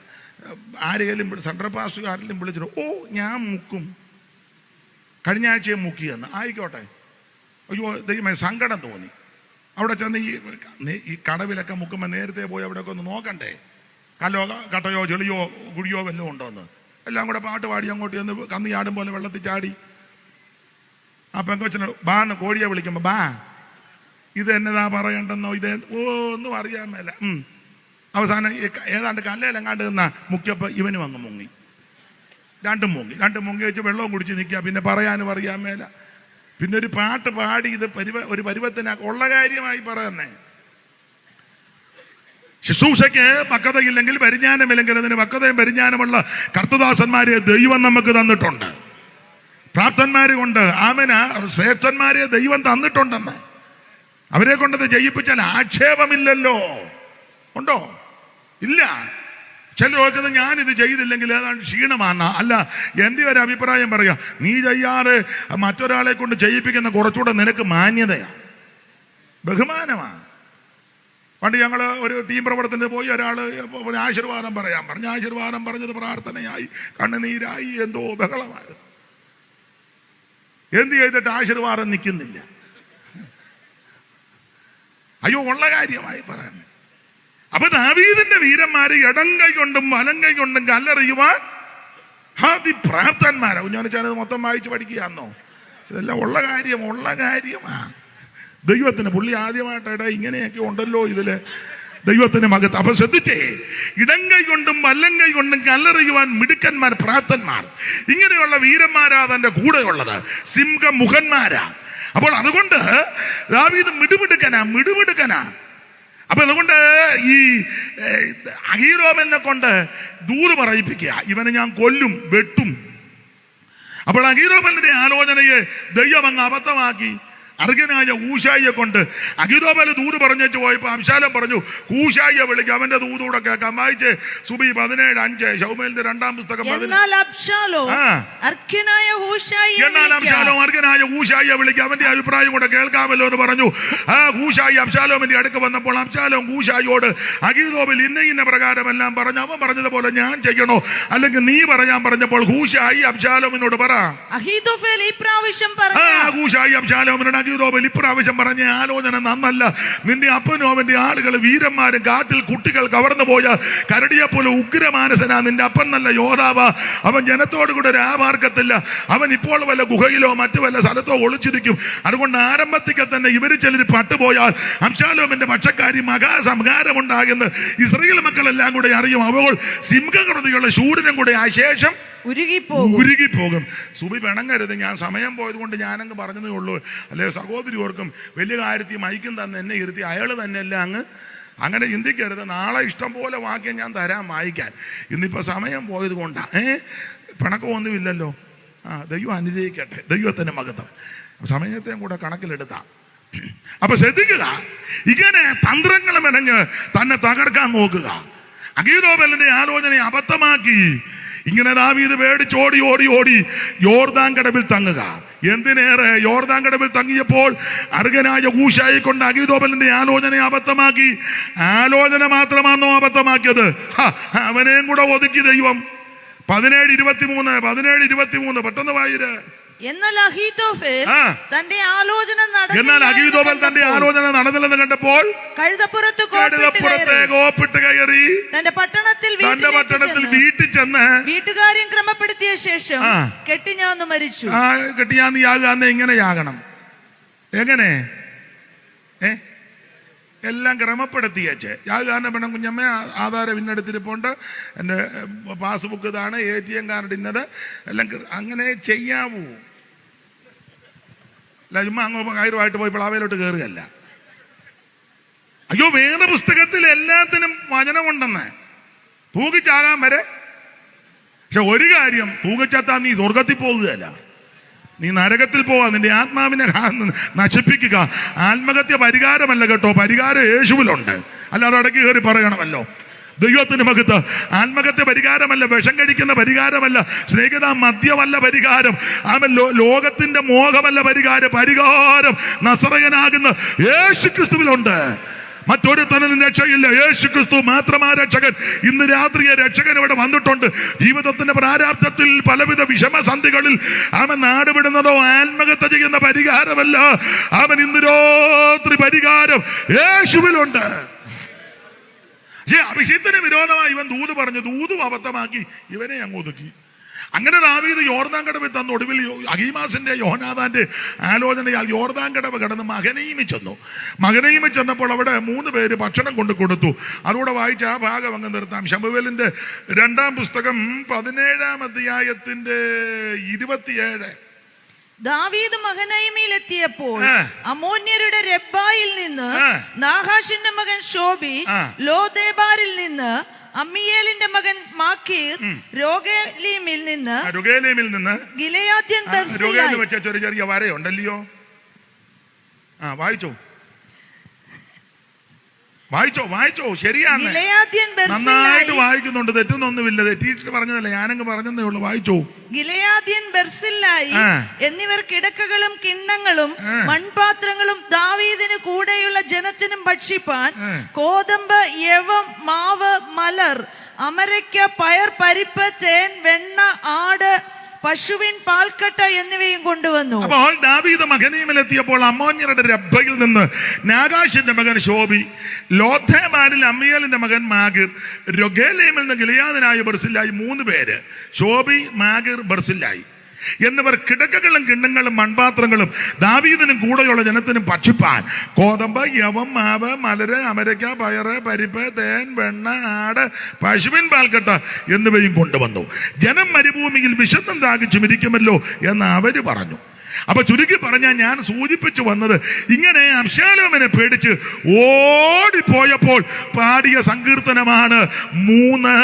S2: ആരെങ്കിലും സെൻട്രൽ പാസ്റ്റ് ആരെങ്കിലും വിളിച്ചിട്ട് ഞാൻ മുക്കും, കഴിഞ്ഞ ആഴ്ചയെ മുക്കിയെന്ന്. ആയിക്കോട്ടെ. അയ്യോ ദൈവമേ സങ്കടം തോന്നി. അവിടെ ചെന്ന് ഈ കടവിലൊക്കെ മുക്കുമ്പോൾ നേരത്തെ പോയി അവിടെയൊക്കെ ഒന്ന് നോക്കണ്ടേ, കല്ലോ കട്ടയോ ചെളിയോ കുഴിയോ വല്ലതും ഉണ്ടോ എന്ന്. എല്ലാം കൂടെ പാട്ട് പാടി അങ്ങോട്ട് ചെന്ന് കന്ന് ചാടും പോലെ വെള്ളത്തിൽ ചാടി. ആ പെങ്കൊച്ചിനോട് ബാന്ന് കോഴിയെ വിളിക്കുമ്പോൾ ബാ ഇത് എന്നതാ പറയണ്ടെന്നോ ഇത് ഒന്നും അറിയാൻ മേല. അവസാനം ഏതാണ്ട് കല്ലേലെങ്ങാണ്ട് നിന്നാ മുക്കിയപ്പോൾ ഇവനും അങ്ങ് മുങ്ങി. രണ്ടും മുങ്ങി വെച്ച് വെള്ളവും കുടിച്ച് നിൽക്കുക. പിന്നെ പറയാനും അറിയാൻ മേല. പിന്നെ ഒരു പാട്ട് പാടി ഇത് ഒരു പരുവത്തിനാ ഉള്ള കാര്യമായി പറയുന്നേ. ശുശ്രൂഷയ്ക്ക് പക്വതയില്ലെങ്കിൽ, പരിജ്ഞാനമില്ലെങ്കിൽ അതിന് പക്വതയും പരിജ്ഞാനമുള്ള കർത്തദാസന്മാരെ ദൈവം നമുക്ക് തന്നിട്ടുണ്ട്. പ്രാപ്തന്മാരെ കൊണ്ട് ആമന ശ്രേഷ്ഠന്മാരെ ദൈവം തന്നിട്ടുണ്ടെന്ന്. അവരെ കൊണ്ടത് ജയിപ്പിച്ചാൽ ആക്ഷേപമില്ലല്ലോ. ഉണ്ടോ? ഇല്ല. ചിലർ ഓർക്കുന്നത് ഞാനിത് ചെയ്തില്ലെങ്കിൽ ഏതാണ്ട് ക്ഷീണമാണ്. അല്ല, എൻ്റെ ഒരു അഭിപ്രായം പറയാം, നീ ചെയ്യാതെ മറ്റൊരാളെ കൊണ്ട് ചെയ്യിപ്പിക്കുന്ന കുറച്ചുകൂടെ നിനക്ക് മാന്യതയാണ്, ബഹുമാനമാണ്. പണ്ട് ഞങ്ങൾ ഒരു ടീം പ്രവർത്തനത്തിന് പോയി, ഒരാള് ആശീർവാദം പറയാൻ പറഞ്ഞു. ആശീർവാദം പറഞ്ഞത് പ്രാർത്ഥനയായി, കണ്ണുനീരായി, എന്തോ ബഹളമായി. എന്ത് ചെയ്തിട്ട് ആശീർവാദം നിൽക്കുന്നില്ല. അയ്യോ, ഉള്ള കാര്യമായി പറയാൻ. അപ്പൊ ദാവീദിന്റെ വീരന്മാര് ഇടം കൈ കൊണ്ടും വലം കൈ കൊണ്ടും കല്ലെറിയുവാൻ അതിപ്രാപ്തന്മാരാ. കുഞ്ഞാനത് മൊത്തം വായിച്ച് പഠിക്കുകയാന്നോ? ഇതെല്ലാം ഉള്ള കാര്യമാ. ദൈവത്തിന് പുള്ളി ആദ്യമായിട്ട് ഇങ്ങനെയൊക്കെ ഉണ്ടല്ലോ ഇതില്, ദൈവത്തിന് മകത്ത്. അപ്പൊ ശ്രദ്ധിച്ചേ, ഇടം കൈ കൊണ്ടും വലം കൈ കൊണ്ടും കല്ലെറിയുവാൻ മിടുക്കന്മാർ, പ്രാപ്തന്മാർ, ഇങ്ങനെയുള്ള വീരന്മാരാ തന്റെ കൂടെ ഉള്ളത്, സിംഹമുഖന്മാരാ. അപ്പോൾ അതുകൊണ്ട് ദാവീദ് മിടുമിടുക്കനാ. അപ്പൊ അതുകൊണ്ട് ഈ അഹീരോമലിനെ കൊണ്ട് ദൂറ് പറയിപ്പിക്കുക, ഇവനെ ഞാൻ കൊല്ലും, വെട്ടും. അപ്പോൾ അഹീരോമലിന്റെ ആലോചനയെ ദൈവം അങ്ങ് അബദ്ധമാക്കി. അർഹനായ ഊശായിയെ കൊണ്ട് അഹീരോമല് ദൂത് പറഞ്ഞു പോയപ്പോ അബ്ശാലോം പറഞ്ഞു, കൂശായിയെ വിളിക്കുക, അവന്റെ ദൂതൂടെ കേൾക്കാം. വായിച്ച് സുബി 17:5, ശമൂവേലിന്റെ 2-ാം പുസ്തകം.
S3: എന്നാൽ അബ്ശാലോം അർഹനായ ഊശായിയെ വിളിക്കുക, അവന്റെ അഭിപ്രായം കൂടെ കേൾക്കാമല്ലോ എന്ന് പറഞ്ഞു. കൂശായി അബ്ശാലോമിന്റെ അടുക്ക് വന്നപ്പോൾ അബ്ശാലോം കൂശായിയോട്, അഹീതോഫേൽ ഇന്ന പ്രകാരമെല്ലാം പറഞ്ഞു, അവൻ പറഞ്ഞതുപോലെ ഞാൻ ചെയ്യണോ അല്ലെങ്കിൽ നീ പറയാൻ പറഞ്ഞപ്പോൾ കൂശായി അബ്ശാലോമിനോട് പറ. അഹീതോഫേൽ ഇപ്രാവശ്യം
S2: കൂശായി അബ്ശാലോമിനോട്, ഇപ്രാവശ്യം പറഞ്ഞ ആലോചന നന്നല്ല. നിന്റെ അപ്പനും അവന്റെ ആളുകൾ വീരന്മാരും കാറ്റിൽ കുട്ടികൾ കവർന്നു പോയ കരടിയെ പോലെ ഉഗ്രമാനസനാ. നിന്റെ അപ്പൻ നല്ല യോദ്ധാവാ. അവൻ ജനത്തോടു കൂടെ രാമാർക്കത്തില്ല. അവൻ ഇപ്പോൾ വല്ല ഗുഹയിലോ മറ്റു വല്ല സ്ഥലത്തോ ഒളിച്ചിരിക്കും. അതുകൊണ്ട് ആരംഭത്തിക്ക് തന്നെ ഇവര് ചിലർ പട്ടുപോയാൽ അബ്ശാലോമിന്റെ പക്ഷക്കാരി മഹാസംഹാരമുണ്ടാകുന്ന ഇസ്രായേൽ മക്കളെല്ലാം കൂടെ അറിയും. അപ്പോൾ സിംഹകൃതിയുള്ള ശൂരനും കൂടെ ആ ശേഷം ഉരുകിപ്പോകും. സുബി പിണങ്ങരുത്, ഞാൻ സമയം പോയത് കൊണ്ട് ഞാനങ്ങ് പറഞ്ഞതേ ഉള്ളൂ. അല്ലെ സഹോദരി ഓർക്കും, വലിയ കാര്യത്തിൽ മൈക്കും തന്നെ എന്നെ ഇരുത്തി അയാൾ തന്നെയല്ല അങ്ങ് അങ്ങനെ ചിന്തിക്കരുത്. നാളെ ഇഷ്ടം പോലെ വാക്യം ഞാൻ തരാം വായിക്കാൻ. ഇന്നിപ്പോ സമയം പോയത് കൊണ്ടാ. പിണക്കമൊന്നുമില്ലല്ലോ. ദൈവം അനുഗ്രഹിക്കട്ടെ, ദൈവത്തിന്റെ മഹത്വം. സമയത്തെയും കൂടെ കണക്കിലെടുത്താം. അപ്പൊ ശ്രദ്ധിക്കുക, ഇങ്ങനെ തന്ത്രങ്ങൾ മെനഞ്ഞ് തന്നെ തകർക്കാൻ നോക്കുക. അഹീതോഫേലിന്റെ ആലോചനയെ അബദ്ധമാക്കി ഇങ്ങനെ ദാവീദ് പേടിച്ചോടി ഓടി യോർദാൻ കടവിൽ തങ്ങുക. എന്തിനേറെ, യോർദാൻ കടവിൽ തങ്ങിയപ്പോൾ അർഹനായ ഊശായെ കൊണ്ട് അഹീതോഫേലിന്റെ ആലോചനയെ അബദ്ധമാക്കി. ആലോചന മാത്രമാണോ അബദ്ധമാക്കിയത്? അവനെയും കൂടെ ഒതുക്കി ദൈവം. 17:23 പെട്ടെന്ന് വായിര്.
S3: എന്നാൽ അഹീതോഫേൽ തന്റെ ആലോചന
S2: നടന്നില്ലെന്ന് കണ്ടപ്പോൾ കഴുതപ്പുറത്തേക്ക് ഓപ്പിട്ട് കയറി തന്റെ പട്ടണത്തിൽ വീട്ടിൽ ചെന്ന്
S3: വീട്ടുകാര്യം ക്രമപ്പെടുത്തിയ ശേഷം കെട്ടിഞ്ഞാന്ന് മരിച്ചു.
S2: കെട്ടിഞ്ഞാന്ന് യാകാന്ന് എങ്ങനെ യാകണം? എങ്ങനെ? എല്ലാം ക്രമപ്പെടുത്തിയേച്ച് യാകാന്റെ പെണ്ണം കുഞ്ഞമ്മ ആധാരം ഇന്നെടുത്തിരിപ്പുണ്ട്, എൻ്റെ പാസ്ബുക്ക് ഇതാണ്, ATM കാർഡ് ഇന്നത്, എല്ലാം അങ്ങനെ ചെയ്യാവൂ. അല്ല ചുമ്മാ അങ്ങ് കയറുമായിട്ട് പോയി പ്ലാവയിലോട്ട് കയറുകയല്ല. അയ്യോ, വേദപുസ്തകത്തിൽ എല്ലാത്തിനും വചനമുണ്ടെന്ന്. തൂക്കിച്ചാകാൻ വരെ. പക്ഷെ ഒരു കാര്യം, തൂക്കിച്ചത്താൻ നീ സ്വർഗത്തിൽ പോകുകയല്ല, നീ നരകത്തിൽ പോവാ. നിന്റെ ആത്മാവിനെ നശിപ്പിക്കുക. ആത്മഹത്യ പരിഹാരമല്ല കേട്ടോ, പരിഹാരം യേശുവിലുണ്ട്. അല്ലാതെ അടക്കി കയറി പറയണമല്ലോ. ദൈവത്തിന് മഹത്വം. ആത്മഹത്യ പരിഹാരമല്ല, വിഷം കഴിക്കുന്ന പരിഹാരമല്ല, സ്നേഹിത മദ്യമല്ല പരിഹാരം, അവൻ ലോകത്തിന്റെ മോഹമല്ല പരിഹാരം നസറയനാകുന്ന യേശു ക്രിസ്തുവിലുണ്ട്. മറ്റൊരു തനലും രക്ഷയില്ല, യേശു ക്രിസ്തു മാത്രമാ രക്ഷകൻ. ഇന്ന് രാത്രിയെ രക്ഷകൻ ഇവിടെ വന്നിട്ടുണ്ട്. ജീവിതത്തിന്റെ പ്രാരാബ്ധത്തിൽ പലവിധ വിഷമസന്ധികളിൽ അവൻ നാടുവിടുന്നതോ ആത്മഹത്യ ചെയ്യുന്ന പരിഹാരമല്ല, അവൻ ഇന്ന് രാത്രി പരിഹാരം യേശുവിലുണ്ട്. അഭിഷേകത്തിന് വിരോധമായി ഇവൻ ദൂത് പറഞ്ഞു, ദൂതും അബദ്ധമാക്കി ഇവനെ അങ്ങ് ഒതുക്കി. അങ്ങനെ ദാവീദ് യോർദാൻ കടവിൽ തന്നു. ഒടുവിൽ അഹീമാസിന്റെ യോനാഥാന്റെ ആലോചനയാൽ യോർദാൻ കടവ് കടന്ന് മഹനയീമിൽ ചെന്നു. മഹനയീമിൽ ചെന്നപ്പോൾ അവിടെ 3 പേര് ഭക്ഷണം കൊണ്ട് കൊടുത്തു. അതുകൂടെ വായിച്ച് ആ ഭാഗം അങ്ങ് നിർത്താം. ശമൂവേലിന്റെ 2-ാം പുസ്തകം 17-ാം അധ്യായത്തിന്റെ 27
S4: ദാവീദ് മഹനയീമിൽ എത്തിയപ്പോൾ
S3: ആ.
S4: അമ്മോന്യരുടെ രബ്ബായിൽ നിന്ന്
S3: ആ.
S4: നാഹാഷിന്റെ മകൻ ശോബി,
S3: ആ.
S4: ലോദേബാരിൽ നിന്ന് അമ്മിയേലിന്റെ മകൻ മാക്കീർ, രോഗേലീമിൽ നിന്ന്
S3: രുഗേലീമിൽ നിന്ന്
S4: ഗിലെയാദ്യൻ
S3: രുഗേലിൽ
S4: ബർസില്ലായി.
S3: വെച്ച ചെറിയ ചെറിയ വരയുണ്ടല്ലയോ? വായിച്ചോ വായിച്ചോ ശരിയാണ്.
S4: ഗിലെയാദ്യൻ
S3: നന്നായിട്ട്
S4: ബർസില്ലായി.
S3: വായിക്കുന്നുണ്ട്, തെറ്റൊന്നുമില്ല. തെറ്റിയിട്ട് പറഞ്ഞതല്ല, ഞാനങ്ങ് പറഞ്ഞതേ ഉള്ളൂ. വായിച്ചോ.
S4: ഗിലെയാദ്യൻ ബർസില്ലായി
S3: ആ.
S4: എന്നിവർ കിടക്കകളും കിണ്ണങ്ങളും
S3: ആ.
S4: മൺപാത്രങ്ങളും ദാവീദിന് കൂടെയുള്ള ജനത്തിനും ഭക്ഷിപ്പാൻ
S3: ആ.
S4: കോതമ്പ്, യവം, മാവ്, മലർ, അമരയ്ക്ക, പയർ, പരിപ്പ്, തേൻ, വെണ്ണ, ആട്, പശുവിൻ പാൽക്കട്ട എന്നിവയും കൊണ്ടുവന്നു.
S3: അപ്പോൾ ദാവീദ് മഹനീമിലെത്തിയപ്പോൾ അമ്മോന്യരുടെ രബ്ബയിൽ നിന്ന് നാഗാഷിന്റെ മകൻ ശോബി, ലോഥേബാരിൽ അമ്മിയേലിന്റെ മകൻ മാഗിർ, രൊഗേലീമിൽ നിന്ന് ഗിലെയാദിനായ ബർസില്ലായി, 3 പേര്, ശോബി, മാഗിർ, ബർസില്ലായി എന്നിവർ കിടക്കകളും കിണ്ണങ്ങളും മൺപാത്രങ്ങളും ദാവീദിനും കൂടെയുള്ള ജനത്തിനും ഭക്ഷിപ്പാൻ കോതമ്പ്, യവം, മാവ്, മലര്, അമരയ്ക്ക, പയറ്, പരിപ്പ്, തേൻ, വെണ്ണ, ആട്, പശുവിൻ പാൽക്കട്ട എന്നിവയും കൊണ്ടുവന്നു. ജനം മരുഭൂമിയിൽ വിശന്നും ദാഹിച്ചും ഇരിക്കുമല്ലോ എന്ന് അവര് പറഞ്ഞു. അപ്പൊ ചുരുക്കി പറഞ്ഞാൽ ഞാൻ സൂചിപ്പിച്ചു വന്നത്, ഇങ്ങനെ അബ്ശാലോമിനെ പേടിച്ച് ഓടിപ്പോയപ്പോൾ പാടിയ സങ്കീർത്തനമാണ് 3.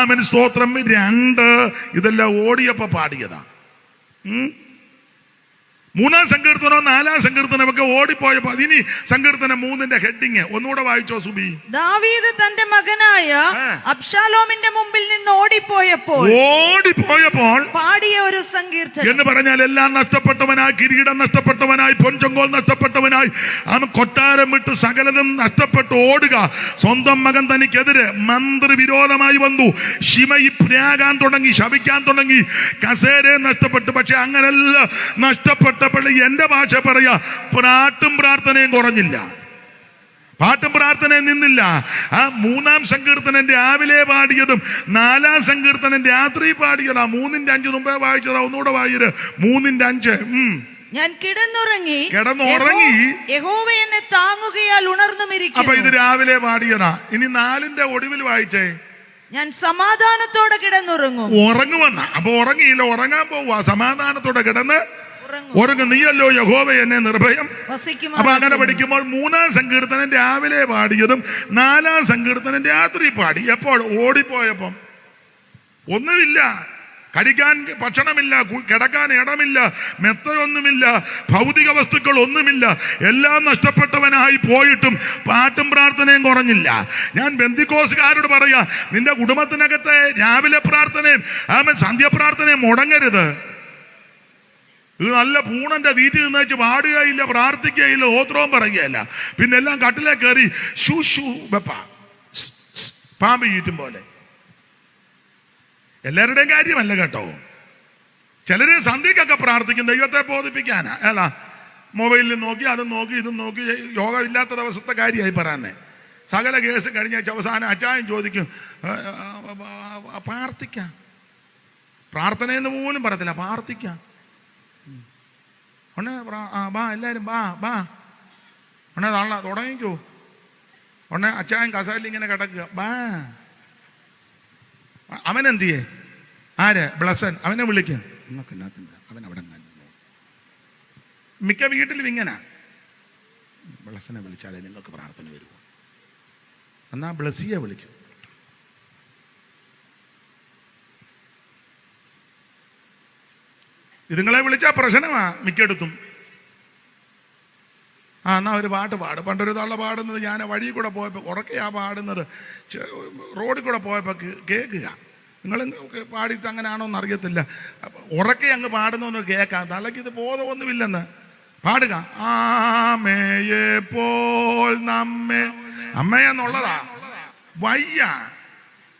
S3: ആമേൻ, സ്തോത്രം 2. ഇതെല്ലാം ഓടിയപ്പോ പാടിയതാണ്. 3-ാം സങ്കീർത്തനവും 4-ാം സങ്കീർത്തനം ഒക്കെ ഓടിപ്പോയപ്പോ ഇനി സങ്കീർത്തനം 3-ന്റെ ഹെഡിങ് ഒന്നുകൂടെ വായിച്ചോ സുബി.
S4: ദാവീദ് തന്റെ മകനായ അബ്ശാലോമിന്റെ മുമ്പിൽ നിന്ന് ഓടിപ്പോയപ്പോൾ പാടിയ ഒരു സങ്കീർത്തനം
S3: എന്ന് പറഞ്ഞാൽ എല്ലാം നഷ്ടപ്പെട്ടവനായി, കിരീടം നഷ്ടപ്പെട്ടവനായി, പൊൻചൊങ്കോൽ നഷ്ടപ്പെട്ടവനായി, അവൻ കൊട്ടാരം വിട്ട് സകലതും നഷ്ടപ്പെട്ട് ഓടുക. സ്വന്തം മകൻ തനിക്കെതിരെ മന്ത്രി വിരോധമായി വന്നു. ശിമയി പ്രാകാൻ തുടങ്ങി, ശപിക്കാൻ തുടങ്ങി, കസേര നഷ്ടപ്പെട്ടു. പക്ഷെ അങ്ങനെല്ല നഷ്ടപ്പെട്ടപ്പോൾ എന്റെ ഭാഷ പറയാ, പാട്ടും പ്രാർത്ഥനയും കുറഞ്ഞില്ല, പാട്ടും പ്രാർത്ഥനയും നിന്നില്ല. ആ 3-ാം സങ്കീർത്തനം രാവിലെ പാടിയതും 4-ാം സങ്കീർത്തനം രാത്രി പാടിയതാ. 3-ന്റെ 5 മുമ്പേ വായിച്ചതാ, ഒന്നുകൂടെ വായിര്. 3-ന്റെ 5.
S4: ഞാൻ കിടന്നുറങ്ങി യഹോവ എന്നെ താങ്ങുകയാൽ ഉണർന്നുമിരിക്കുന്നു.
S3: അപ്പൊ ഇത് രാവിലെ പാടിയതാ. ഇനി 4-ന്റെ ഒടുവിൽ വായിച്ചേ,
S4: ഞാൻ സമാധാനത്തോടെ കിടന്നുറങ്ങും.
S3: ഉറങ്ങുവന്ന. അപ്പൊ ഉറങ്ങിയില്ല, ഉറങ്ങാൻ പോവാ. സമാധാനത്തോടെ കിടന്ന് ഉറങ്ങും. നീയല്ലോ യഹോവ എന്നെ നിർഭയം. അപ്പൊ അങ്ങനെ പഠിക്കുമ്പോൾ 3-ാം സങ്കീർത്തനം രാവിലെ പാടിയതും 4-ാം സങ്കീർത്തനം രാത്രി പാടി. എപ്പോൾ? ഓടിപ്പോയപ്പം. ഒന്നുമില്ല, കഴിക്കാൻ ഭക്ഷണമില്ല, കിടക്കാൻ ഇടമില്ല, മെത്തയൊന്നുമില്ല, ഭൗതിക വസ്തുക്കൾ ഒന്നുമില്ല. എല്ലാം നഷ്ടപ്പെട്ടവനായി പോയിട്ടും പാട്ടും പ്രാർത്ഥനയും കുറഞ്ഞില്ല. ഞാൻ ബന്ധിക്കോസുകാരോട് പറയാ, നിന്റെ കുടുംബത്തിനകത്തെ രാവിലെ പ്രാർത്ഥനയും സന്ധ്യപ്രാർത്ഥനയും മുടങ്ങരുത്. ഇത് നല്ല പൂണന്റെ തീറ്റി നിന്ന് വെച്ച് പാടുകയില്ല, പ്രാർത്ഥിക്കുകയില്ല, ഓത്രവും പറയുകയില്ല. പിന്നെ എല്ലാം കട്ടിലേ കയറി ഷൂ വെപ്പ, പാമ്പ് ചീറ്റും പോലെ. എല്ലാവരുടെയും കാര്യമല്ല കേട്ടോ. ചിലര് സന്ധ്യക്കൊക്കെ പ്രാർത്ഥിക്കും ദൈവത്തെ ബോധിപ്പിക്കാനാ. അല്ല, മൊബൈലിൽ നോക്കി, അതും നോക്കി, ഇതും നോക്കി. യോഗ ഇല്ലാത്ത ദിവസത്തെ കാര്യമായി പറയാനേ. സകല കേസ് കഴിഞ്ഞ അവസാനം അച്ചായൻ ചോദിക്കും, പ്രാർത്ഥിക്കാം. പ്രാർത്ഥനയെന്ന് പോലും പറയത്തില്ല, പ്രാർത്ഥിക്കാം. ബാ എല്ലാരും ബാ താള തുടങ്ങിക്കോ. അച്ചായൻ കസാലിൽ ഇങ്ങനെ കിടക്കുക. ബാ. അവനെന്ത് ചെയ്യേ? ആര്? ബ്ലസൻ. അവനെ വിളിക്കും. അവൻ അവിടെ മിക്ക വീട്ടിലും ഇങ്ങനെ, ബ്ലസനെ വിളിച്ചാലേ നിങ്ങൾക്ക് പ്രാർത്ഥന വരുമോ? എന്നാ ബ്ലസിയെ വിളിക്കും. ഇതുങ്ങളെ വിളിച്ചാ പ്രശ്നമാ മിക്കടുത്തും. എന്നാ ഒരു പാട്ട് പാടും. പണ്ടൊരു തള്ള പാടുന്നത് ഞാൻ വഴി കൂടെ പോയപ്പോൾ ഉറക്കെയാ പാടുന്നത്. റോഡിൽ കൂടെ പോയപ്പോൾ കേൾക്കുക. നിങ്ങൾ പാടിയിട്ട് അങ്ങനെയാണോ എന്ന് അറിയത്തില്ല. ഉറക്കെ അങ്ങ് പാടുന്നൊന്ന് കേൾക്കാം. തലയ്ക്ക് ഇത് ബോധമൊന്നുമില്ലെന്ന് പാടുക. ആമയെ പോൽ നമ്മെ, അമ്മയെന്നുള്ളതാ വയ്യ.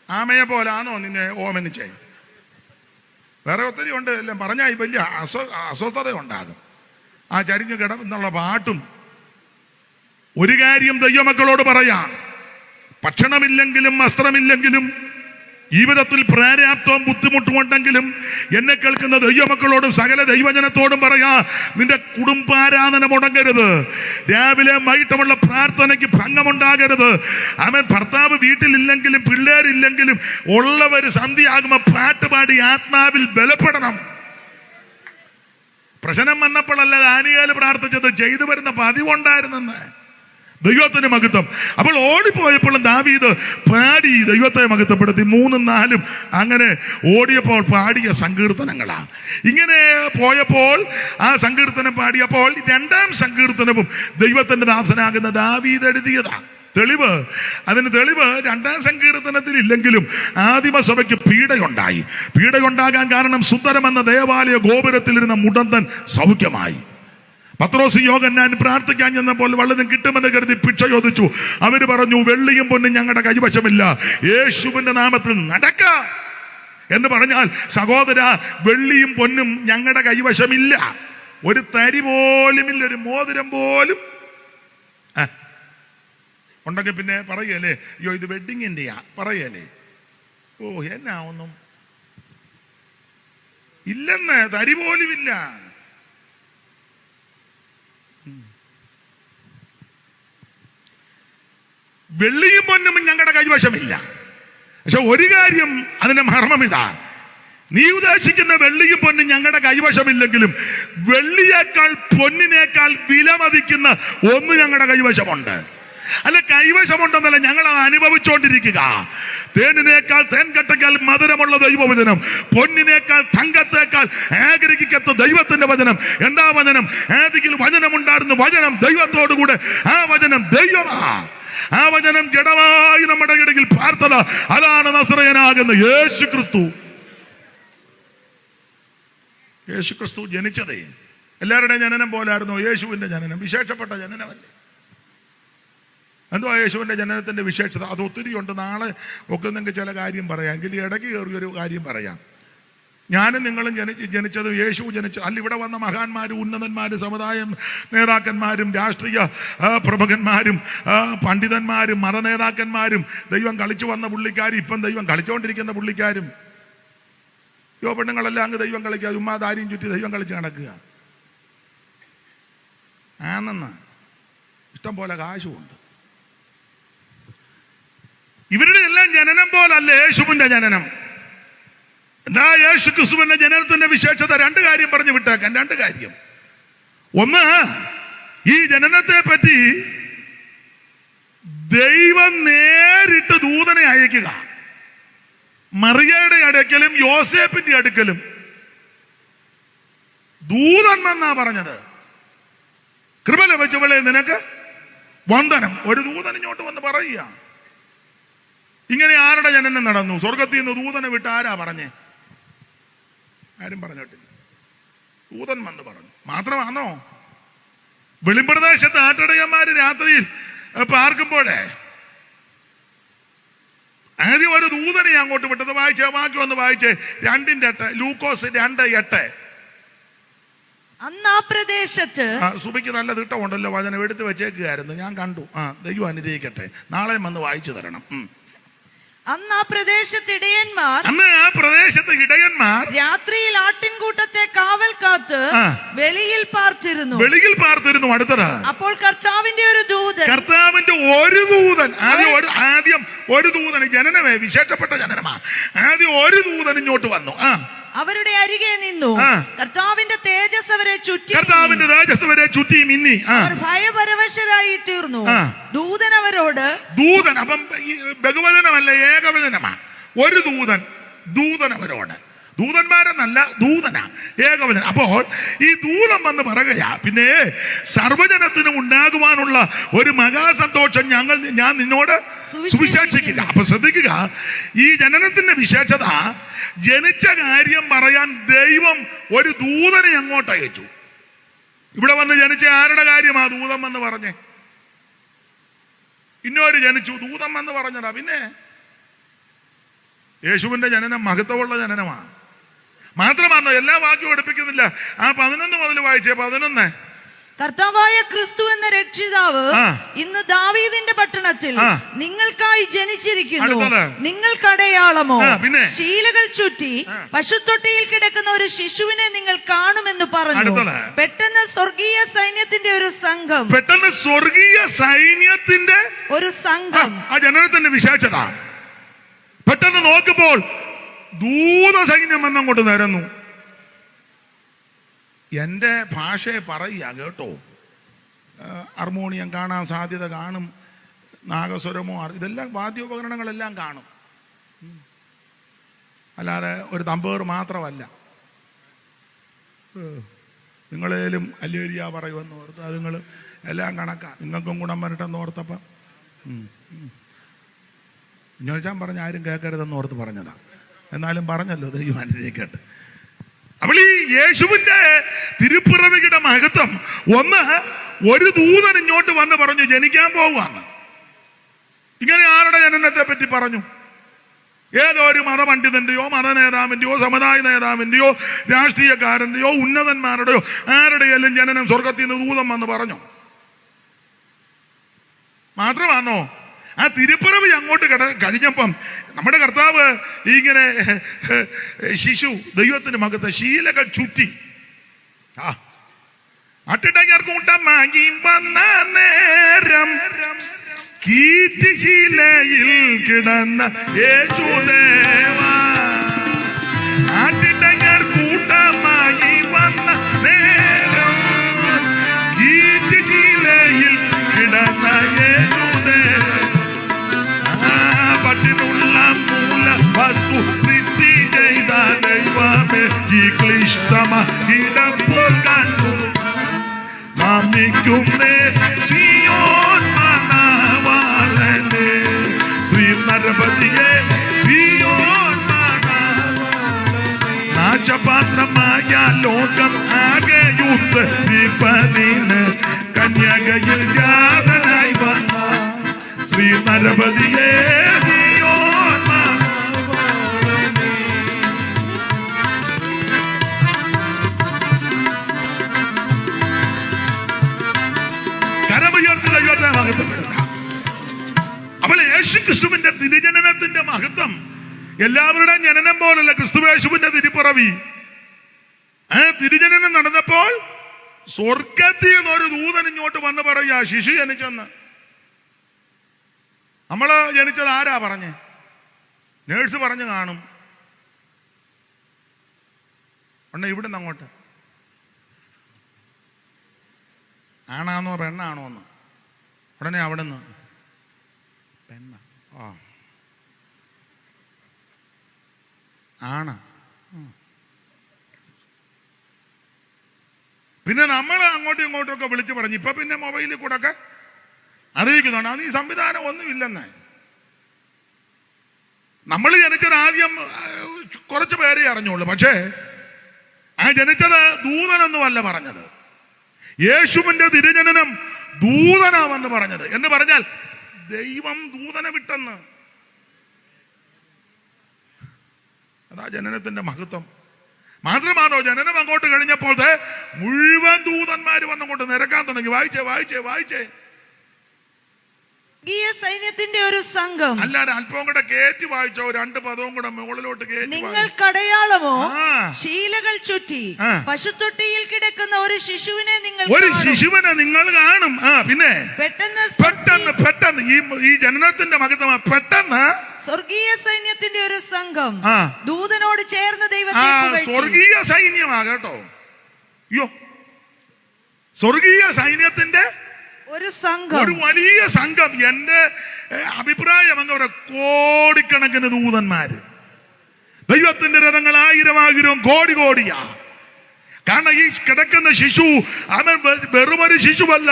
S3: ആമയെ പോലാണോ നിന്നെ ഓമനിച്ചേ? വേറെ ഒത്തിരി ഉണ്ട്. എല്ലാം പറഞ്ഞാൽ വലിയ അസ്വസ്ഥത ഉണ്ടാകും. ആ ചരിഞ്ഞു കിടന്നുള്ള പാട്ടും. ഒരു കാര്യം ദൈവമക്കളോട് പറയാം, ഭക്ഷണമില്ലെങ്കിലും വസ്ത്രമില്ലെങ്കിലും ജീവിതത്തിൽ പ്രാരാബ്ദവും ബുദ്ധിമുട്ടുമുണ്ടെങ്കിലും എന്നെ കേൾക്കുന്ന ദൈവമക്കളോടും സകല ദൈവജനത്തോടും പറയാ, നിന്റെ കുടുംബാരാധന മുടങ്ങരുത്. രാവിലെ വൈകിട്ടുമുള്ള പ്രാർത്ഥനയ്ക്ക് ഭംഗമുണ്ടാകരുത്. അവൻ ഭർത്താവ് വീട്ടിലില്ലെങ്കിലും പിള്ളേരില്ലെങ്കിലും ഉള്ളവർ സന്ധ്യയാകുമ്പോൾ പാട്ടുപാടി ആത്മാവിൽ ബലപ്പെടണം. പ്രശ്നം വന്നപ്പോഴല്ല ദാനിയേൽ പ്രാർത്ഥിച്ചത്, ചെയ്തു വരുന്ന പതിവുണ്ടായിരുന്നെന്ന്. ദൈവത്തിന് മഹത്വം. അപ്പോൾ ഓടിപ്പോയപ്പോഴും ദാവീദ് പാടി ദൈവത്തെ മഹത്വപ്പെടുത്തി. 3ഉം 4ഉം അങ്ങനെ ഓടിയപ്പോൾ പാടിയ സങ്കീർത്തനങ്ങളാ. ഇങ്ങനെ പോയപ്പോൾ ആ സങ്കീർത്തനം പാടിയപ്പോൾ 2ാം സങ്കീർത്തനവും ദൈവത്തിന്റെ ദാസനാകുന്ന ദാവീദ് എഴുതിയതാ. അതിന് തെളിവ് 2ാം സങ്കീർത്തനത്തിൽ ഇല്ലെങ്കിലും ആദിമസഭയ്ക്ക് പീഡയുണ്ടായി. പീഡയുണ്ടാകാൻ കാരണം സുന്ദരമെന്ന ദേവാലയ ഗോപുരത്തിലിരുന്ന മുടന്തൻ സൗഖ്യമായി. പത്രോസ് യോഹന്നാൻ പ്രാർത്ഥിക്കാൻ ചെന്നപ്പോൾ വല്ലതും കിട്ടുമെന്ന് കരുതി ഭിക്ഷ ചോദിച്ചു. അവര് പറഞ്ഞു, വെള്ളിയും പൊന്നും ഞങ്ങളുടെ കൈവശമില്ല, യേശുവിന്റെ നാമത്തിൽ നടക്ക എന്ന് പറഞ്ഞാൽ, സഹോദര, വെള്ളിയും പൊന്നും ഞങ്ങളുടെ കൈവശമില്ല, ഒരു തരി പോലുമില്ല, ഒരു മോതിരം പോലും ഉണ്ടെങ്കിൽ പിന്നെ പറയല്ലേ, അയ്യോ ഇത് വെഡിങ്ങിന്റെയാ പറയല്ലേ. ഓ എന്നാ ഒന്നും ഇല്ലെന്ന്, തരി പോലുമില്ല. വെള്ളിയും പൊന്നും ഞങ്ങളുടെ കൈവശമില്ല. പക്ഷെ ഒരു കാര്യം, അതിന്റെ മർമ്മം ഇതാ, നീ ഉദ്ദേശിക്കുന്ന വെള്ളിയും പൊന്നും ഞങ്ങളുടെ കൈവശമില്ലെങ്കിലും വെള്ളിയേക്കാൾ പൊന്നിനേക്കാൾ വിലമതിക്കുന്ന ഒന്ന് ഞങ്ങളുടെ കൈവശമുണ്ട്. അല്ല, കൈവശമുണ്ടെന്നല്ല, ഞങ്ങൾ അത് അനുഭവിച്ചുകൊണ്ടിരിക്കുക. തേനിനേക്കാൾ തേൻകട്ടേക്കാൾ മധുരമുള്ള ദൈവവചനം, പൊന്നിനേക്കാൾ തങ്കത്തേക്കാൾ ആഗ്രഹിക്കത്ത ദൈവത്തിന്റെ വചനം. എന്താ വചനം? ആദിയിൽ വചനമുണ്ടായിരുന്നു, വചനം ദൈവത്തോടുകൂടെ, ആ വചനം ദൈവമാ. ആ വചനം ജഡമായി നമ്മുടെ ഇടയിൽ പാർത്തത. അതാണ് നസറയനാകുന്ന യേശു ക്രിസ്തു. യേശു ക്രിസ്തു ജനിച്ചതേ എല്ലാവരുടെയും ജനനം പോലായിരുന്നു. യേശുവിന്റെ ജനനം വിശേഷപ്പെട്ട ജനനമല്ലേ? എന്തുവാ യേശുവിന്റെ ജനനത്തിന്റെ വിശേഷത? അത് ഒത്തിരി ഉണ്ട്. നാളെ ഒക്കെ നിങ്ങൾക്ക് ചില കാര്യം പറയാം. എങ്കിൽ ഇടയ്ക്ക് കയറിയൊരു കാര്യം പറയാം. ഞാനും നിങ്ങളും ജനിച്ചത് യേശു അല്ല, ഇവിടെ വന്ന മഹാന്മാരും ഉന്നതന്മാരും സമുദായം നേതാക്കന്മാരും രാഷ്ട്രീയ പ്രമുഖന്മാരും പണ്ഡിതന്മാരും മതനേതാക്കന്മാരും ദൈവം കളിച്ചു വന്ന പുള്ളിക്കാരും ഇപ്പം ദൈവം കളിച്ചുകൊണ്ടിരിക്കുന്ന പുള്ളിക്കാരും, പെണ്ണുങ്ങളെല്ലാം അങ്ങ് ദൈവം കളിക്കുക, ചുമ്മാ ദാരിയും ചുറ്റി ദൈവം കളിച്ച് നടക്കുക ആണെന്ന്. ഇഷ്ടം പോലെ കാശുമുണ്ട്. ഇവരുടെ എല്ലാം ജനനം പോലല്ല യേശുവിന്റെ ജനനം. എന്താ യേശു ക്രിസ്തുവിന്റെ ജനനത്തിന്റെ വിശേഷത? 2 കാര്യം പറഞ്ഞു വിട്ടേക്കാൻ. 2 കാര്യം. ഒന്ന്, ഈ ജനനത്തെ പറ്റി ദൈവം നേരിട്ട് ദൂതനെ അയക്കുക. മറിയയുടെ അടുക്കലും യോസേപ്പിന്റെ അടുക്കലും ദൂതൻ വന്നാ പറഞ്ഞത്, കൃപ ലഭിച്ചവളെ നിനക്ക് വന്ദനം. ഒരു ദൂതൻ ഇങ്ങോട്ട് വന്ന് പറയുക. ഇങ്ങനെ ആരുടെ ജനനം നടന്നു? സ്വർഗത്തിൽ നിന്ന് ദൂതനെ വിട്ട് ആരാ പറഞ്ഞേ? ആരും പറഞ്ഞിട്ടില്ല. ദൂതൻ വന്ന് പറഞ്ഞു. മാത്രമാണോ? വെളിമ്പ്രദേശത്ത് ആട്ടിടയന്മാര് രാത്രിയിൽ പാർക്കുമ്പോഴേ ആദ്യം ഒരു ദൂതനെ അങ്ങോട്ട് വിട്ടത്. വായിച്ചേ, ബാക്കി ഒന്ന് വായിച്ചേ. 2:8 ലൂക്കോസ് 2:8.
S4: അന്ന് ആ പ്രദേശത്ത്
S3: സുബിക്ക് നല്ല തിട്ടമുണ്ടല്ലോ, വചനം എടുത്തു വെച്ചേക്കുകയായിരുന്നു, ഞാൻ കണ്ടു. ദൈവം അനുഗ്രഹിക്കട്ടെ. നാളെ വന്ന് വായിച്ചു തരണം.
S4: അന്ന് ആ പ്രദേശത്ത് ഇടയന്മാർ
S3: രാത്രിയിൽ
S4: ആട്ടിൻകൂട്ടത്തെ കാവൽ കാത്ത് വെളിയിൽ പാർത്തിരുന്നു.
S3: അടുത്തത്,
S4: അപ്പോൾ കർത്താവിന്റെ ഒരു ദൂതൻ
S3: ആദ്യം ഒരു ദൂതൻ, ജനനമേ വിശേഷപ്പെട്ട ജനനമാ. ആദ്യം ഒരു ദൂതൻ ഇങ്ങോട്ട് വന്നു.
S4: അവരുടെ അരികെ നിന്നു. കർത്താവിന്റെ തേജസ് അവരെ ചുറ്റി മിന്നി. അവർ ഭയപരവശരായി തീർന്നു. ദൂതൻ അവരോട്,
S3: അപ്പം ബഹുവചനമല്ല, ഏകവചനമാ. ഒരു ദൂതൻ അവരോട്, ദൂതന്മാരെന്നല്ല, ദൂതനാ, ഏകവചനം. അപ്പോൾ ഈ ദൂതൻ വന്ന് പറയുകയാ, പിന്നെ സർവജനത്തിനും ഉണ്ടാകുവാനുള്ള ഒരു മഹാസന്തോഷം ഞാൻ നിന്നോട് സുവിശേഷിക്കുക. അപ്പൊ ശ്രദ്ധിക്കുക, ഈ ജനനത്തിന്റെ വിശേഷത, ജനിച്ച കാര്യം പറയാൻ ദൈവം ഒരു ദൂതനെ അങ്ങോട്ട് അയച്ചു. ഇവിടെ വന്ന് ജനിച്ച ആരുടെ കാര്യമാ ദൂതൻ വന്ന് പറഞ്ഞേ? ഇന്നൊരു ജനിച്ചു, ദൂതൻ വന്ന് പറഞ്ഞതാ. പിന്നെ യേശുവിന്റെ ജനനം മഹത്വമുള്ള ജനനമാണ്. മാത്രമാണോ? എല്ലാ വാക്യവും എടുപ്പിക്കുന്നില്ല. 11 മുതൽ വായിച്ചേ. 11.
S4: കർത്താവായ ക്രിസ്തു എന്ന രക്ഷിതാവ് ഇന്ന് ദാവീദിന്റെ പട്ടണത്തിൽ നിങ്ങൾക്കായി ജനിച്ചിരിക്കുന്നു. നിങ്ങൾക്ക് അടയാളമോ? ശീലകൾ ചുറ്റി പശുത്തൊട്ടിയിൽ കിടക്കുന്ന ഒരു ശിശുവിനെ നിങ്ങൾ കാണുമെന്ന് പറഞ്ഞു. പെട്ടെന്ന് സ്വർഗീയ സൈന്യത്തിന്റെ ഒരു സംഘം
S3: ആ ജനനത്തിന്റെ വിശേഷത. പെട്ടെന്ന് നോക്കുമ്പോൾ ദൂത സൈന്യം എന്നങ്ങോട്ട് നിരന്നു. എൻ്റെ ഭാഷയെ പറയുക കേട്ടോ. ഹാർമോണിയം കാണാൻ സാധ്യത കാണും, നാഗസ്വരമോ ഇതെല്ലാം വാദ്യോപകരണങ്ങളെല്ലാം കാണും. അല്ലാതെ ഒരു തമ്പേർ മാത്രമല്ല. നിങ്ങളേലും അല്ലേരിയ പറയുമെന്ന് ഓർത്ത് അത് നിങ്ങൾ എല്ലാം കണക്കാണ്. നിങ്ങൾക്കും ഗുണം വരട്ടെന്ന് ഓർത്തപ്പം ഞാൻ പറഞ്ഞ ആരും കേൾക്കരുതെന്ന് ഓർത്ത് പറഞ്ഞതാ. എന്നാലും പറഞ്ഞല്ലോ, ദൈവം അനുഗ്രഹിക്കട്ടെ. അപ്പോൾ ഈ യേശുവിന്റെ തിരുപ്പിറവിയുടെ മഹത്വം ഒന്ന്, ഒരു ദൂതൻ ഇങ്ങോട്ട് വന്ന് പറഞ്ഞു ജനിക്കാൻ പോവുകയാണ്. ഇങ്ങനെ ആരുടെ ജനനത്തെ പറ്റി പറഞ്ഞു? ഏതോ ഒരു മതപണ്ഡിതന്റെയോ മതനേതാവിന്റെയോ സമുദായ നേതാവിന്റെയോ രാഷ്ട്രീയക്കാരന്റെയോ ഉന്നതന്മാരുടെയോ ആരുടെയെല്ലാം ജനനം സ്വർഗത്തിൽ നിന്ന് ദൂതം വന്ന് പറഞ്ഞു. മാത്രമാണോ ആ തിരുപ്പിറവി അങ്ങോട്ട് കഴിഞ്ഞപ്പം നമ്മുടെ കർത്താവ് ഇങ്ങനെ ശിശു ദൈവത്തിന് മകത്തെ ശീലകൾ ചുറ്റി അട്ടിടങ്ങൂട്ടമാകി വന്ന നേരം കീർത്തിശീലയിൽ കിടന്ന യേശുദേവ. ആട്ടിടങ്ങർ കൂട്ടമായി വന്ന നേരം കീർത്തിശീലയിൽ കിടന്ന യേശുദേവ. പട്ടിനുള്ള മൂല വസ്തു സൃഷ്ടി ചെയ്ത ദൈവമേ ഈ ക്ലിഷ്ടമിടപ്പോൾ കണ്ടു നമിക്കുന്നേ സിയോൻ മണവാളനെ. ശ്രീ നരപതിയെ സിയോൻ നാശപാത്രമായ ലോകം ആകെ യുദ്ധീപനിന് കന്യകയിൽ ജാതനായി വന്ന ശ്രീ നരപതിയെ സിയോൻ മണവാളനെ. അപ്പോൾ യേശുക്രിസ്തുവിന്റെ തിരുജനനത്തിന്റെ മഹത്വം എല്ലാവരുടെയും ജനനം പോലല്ല. ക്രിസ്തുയേശുവിന്റെ തിരുപ്പിറവി, ആ തിരുജനനം നടന്നപ്പോൾ സ്വർഗത്തിൽ നിന്നൊരു ദൂതൻ ഇങ്ങോട്ട് വന്ന് പറയാ ശിശു ജനിച്ചെന്ന്. നമ്മള് ജനിച്ചത് ആരാ പറഞ്ഞേ? നേഴ്സ് പറഞ്ഞു കാണും. ഉടനെ ഇവിടുന്ന് അങ്ങോട്ട് ആണാന്നോ പെണ്ണാണോ എന്ന്. ഉടനെ അവിടുന്ന് പെണ്ണ ആണ. പിന്നെ നമ്മൾ അങ്ങോട്ടും ഇങ്ങോട്ടും ഒക്കെ വിളിച്ചു പറഞ്ഞു. ഇപ്പൊ പിന്നെ മൊബൈലിൽ കൂടെ ഒക്കെ അറിയിക്കുന്നുണ്ട്. അത് ഈ സംവിധാനം ഒന്നുമില്ലെന്ന്. നമ്മൾ ജനിച്ചത് ആദ്യം കുറച്ച് പേരെ അറിഞ്ഞുള്ളൂ. പക്ഷേ ആ ജനിച്ചത് ദൂതനൊന്നുമല്ല പറഞ്ഞത്. യേശുവിന്റെ തിരുജനനം ദൂതനാവെന്ന് പറഞ്ഞത്. എന്ന് പറഞ്ഞാൽ ദൈവം ദൂതനെ വിട്ടെന്ന്. അതാ ജനനത്തിന്റെ മഹത്വം. മാത്രമാണോ ജനനം അങ്ങോട്ട് കഴിഞ്ഞപ്പോഴത്തെ മുഴുവൻ ദൂതന്മാര് വന്നങ്ങോട്ട് നിരക്കാൻ തുടങ്ങി. വായിച്ചേ
S4: സൈന്യത്തിന്റെ ഒരു സംഘം.
S3: അല്ലാതെ അല്പം കൂടെ കയറ്റി വായിച്ചോ, രണ്ട് പദവും കൂടെ മുകളിലോട്ട് കയറ്റി.
S4: നിങ്ങൾക്കടയാളമോ ശീലകൾ ചുറ്റി പശുത്തൊട്ടിയിൽ കിടക്കുന്ന ഒരു ശിശുവിനെ
S3: നിങ്ങൾ കാണും. പിന്നെ പെട്ടെന്ന് ഈ ജനനത്തിന്റെ മഹത്വം പെട്ടെന്ന്
S4: സ്വർഗീയ സൈന്യത്തിന്റെ ഒരു സംഘം ദൂതനോട് ചേർന്ന് ദൈവത്തെ
S3: സ്വർഗീയ സൈന്യമാ കേട്ടോ. അയ്യോ, സ്വർഗീയ സൈന്യത്തിന്റെ
S4: ഒരു സംഘം,
S3: ഒരു വലിയ സംഘം. എന്റെ അഭിപ്രായം അങ്ങനെ കോടിക്കണക്കിന് ദൂതന്മാര്. ദൈവത്തിന്റെ രഥങ്ങൾ 1000 കോടിയാ. കാരണം ഈ കിടക്കുന്ന ശിശു അവൻ വെറുമൊരു ശിശുവല്ല,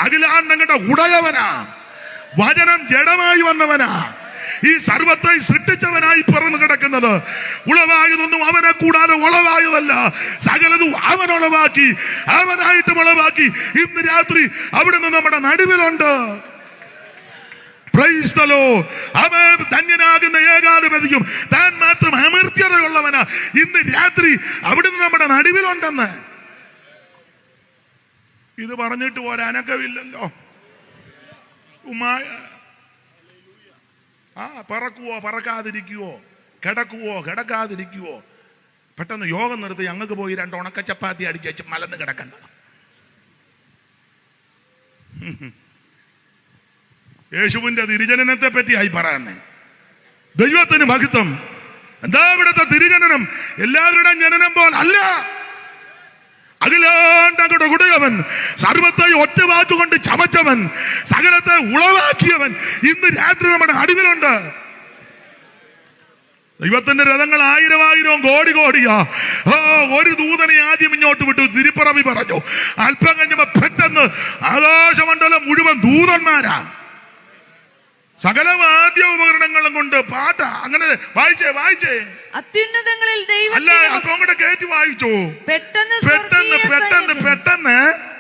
S3: അഖിലാണ്ടങ്ങളുടെ ഉടയവനാ. വചനം ജഡമായി വന്നവനാ. ഈ സർവത്തെ സൃഷ്ടിച്ചവനായി പിറന്നു കിടക്കുന്നത്. ഉളവായതൊന്നും അവനെ കൂടാതെ ഉളവായതല്ല. സകലതും അവൻ ഉളവാക്കി, അവനായിട്ട് ഉളവാക്കി. ഇന്ന് രാത്രി അവിടുന്ന് നമ്മുടെ നടുവിലുണ്ട്. Praise the Lord. അവൻ ധന്യനാകുന്ന ഏകാധിപതിയും താൻ മാത്രം അമർത്യതയുള്ളവനാ. ഇന്ന് രാത്രി അവിടുന്ന് നമ്മുടെ നടുവിലുണ്ടെന്ന്. ഇത് പറഞ്ഞിട്ട് ഒരനക്കമില്ലല്ലോ. പറക്കുവോ പറക്കാതിരിക്കുവോ, കിടക്കുവോ കിടക്കാതിരിക്കുവോ. പെട്ടെന്ന് യോഗം നിർത്തി ഞങ്ങൾക്ക് പോയി 2 ഉണക്ക ചപ്പാത്തി അടിച്ച് മലന്ന് കിടക്കണ്ട. യേശുവിന്റെ തിരുജനനത്തെ പറ്റിയായി പറയുന്നേ. ദൈവത്തിന് മഹത്വം. എന്താ ഇവിടുത്തെ തിരുജനനം? എല്ലാവരുടെയും ജനനം പോലെ അല്ല. അഖിലാണ്ടങ്ങളുടെ ഉടയവൻ, സർവത്തെ ഒറ്റ വാക്കുകൊണ്ട് ചമച്ചവൻ, സകലത്തെ ഉളവാക്കിയവൻ ഇന്ന് രാത്രി നമ്മുടെ നടുവിലുണ്ട്. ദൈവത്തിന്റെ രഥങ്ങൾ 1000 കോടി കോടിയാ. ഒരു ദൂതനെ ആദ്യം ഇങ്ങോട്ട് വിട്ടു. തിരുപ്പറമ്പി പറഞ്ഞു, അല്പം കഴിഞ്ഞപ്പോ പെട്ടെന്ന് ആകാശമണ്ഡലം മുഴുവൻ ദൂതന്മാരാ. സകല വാദ്യ ഉപകരണങ്ങളും കൊണ്ട് പാട്ട. അങ്ങനെ വായിച്ചേ
S4: അത്യുന്നതങ്ങളിൽ
S3: അല്ല, അല്പം കൂടെ കയറ്റി വായിച്ചു. പെട്ടെന്ന്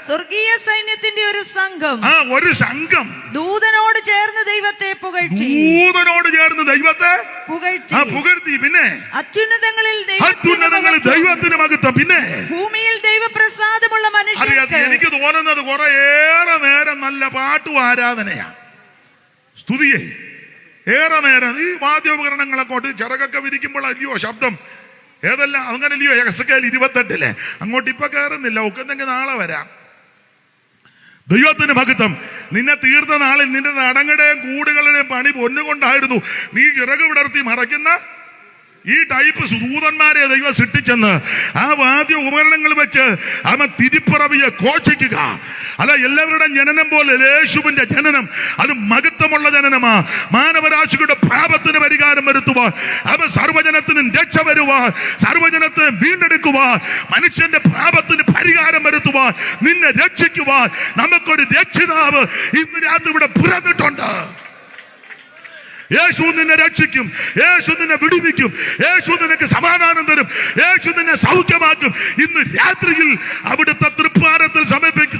S4: സ്വർഗീയ സൈന്യത്തിന്റെ ഒരു സംഘം,
S3: ഒരു സംഘം
S4: ദൂതനോട് ചേർന്ന് ദൈവത്തെ പുകഴ്ത്തി. പിന്നെ
S3: അത്യുന്നതങ്ങളിൽ ദൈവത്തിന് മഹത്വം. പിന്നെ
S4: ഭൂമിയിൽ ദൈവപ്രസാദമുള്ള മനുഷ്യർക്ക്.
S3: എനിക്ക് തോന്നുന്നത് കുറേയേറെ നേരം നല്ല പാട്ടും ആരാധനയാ, സ്തുതിയെ. ഏറെ നേരം ഈ വാദ്യോപകരണങ്ങളെ കൊണ്ട് ചിറകൊക്കെ വിരിക്കുമ്പോൾ അല്ലയോ ശബ്ദം, ഏതെല്ലാം അങ്ങനല്ലയോ എക്സക്കേൽ 28 അങ്ങോട്ട് ഇപ്പൊ കയറുന്നില്ല, ഒക്കെന്തെങ്കിൽ നാളെ വരാം. ദൈവത്തിന് മഹത്വം. നിന്നെ തീർത്ത നാളിൽ നിന്റെ നടങ്ങളുടെയും കൂടുകളുടെയും പണി പൊന്നുകൊണ്ടായിരുന്നു. നീ ചിറക് വിടർത്തി മറയ്ക്കുന്ന ഈ ടൈപ്പ് ദൂതന്മാരെ ദൈവം സൃഷ്ടിച്ചെന്ന് ആ വാദ്യ ഉപകരണങ്ങൾ വെച്ച് അവൻ തിരുപ്പറവിയെ ഘോഷിക്കുക. അല്ല, എല്ലാവരുടെയും ജനനം പോലെ യേശുവിന്റെ ജനനം അത് മഹത്വമുള്ള ജനനമാ. മാനവരാശികളുടെ പാപത്തിന് പരിഹാരം വരുത്തുവാൻ, അവൻ സർവ്വജനത്തിനും രക്ഷ വരുവാൻ, സർവ്വജനത്തെ വീണ്ടെടുക്കുവാൻ, മനുഷ്യന്റെ പാപത്തിന് പരിഹാരം വരുത്തുവാൻ, നിന്നെ രക്ഷിക്കുവാൻ നമുക്കൊരു രക്ഷിതാവ് ഇന്ന് രാത്രി ഇവിടെ പിറന്നിട്ടുണ്ട്. യേശു നിന്നെ രക്ഷിക്കും, യേശു നിന്നെ വിടുവിക്കും, യേശു നിനക്ക് സമാധാനം തരും, യേശു നിന്നെ സൗഖ്യമാക്കും. ഇന്ന് രാത്രിയിൽ അവിടുത്തെ തൃപ്പാരത്തിൽ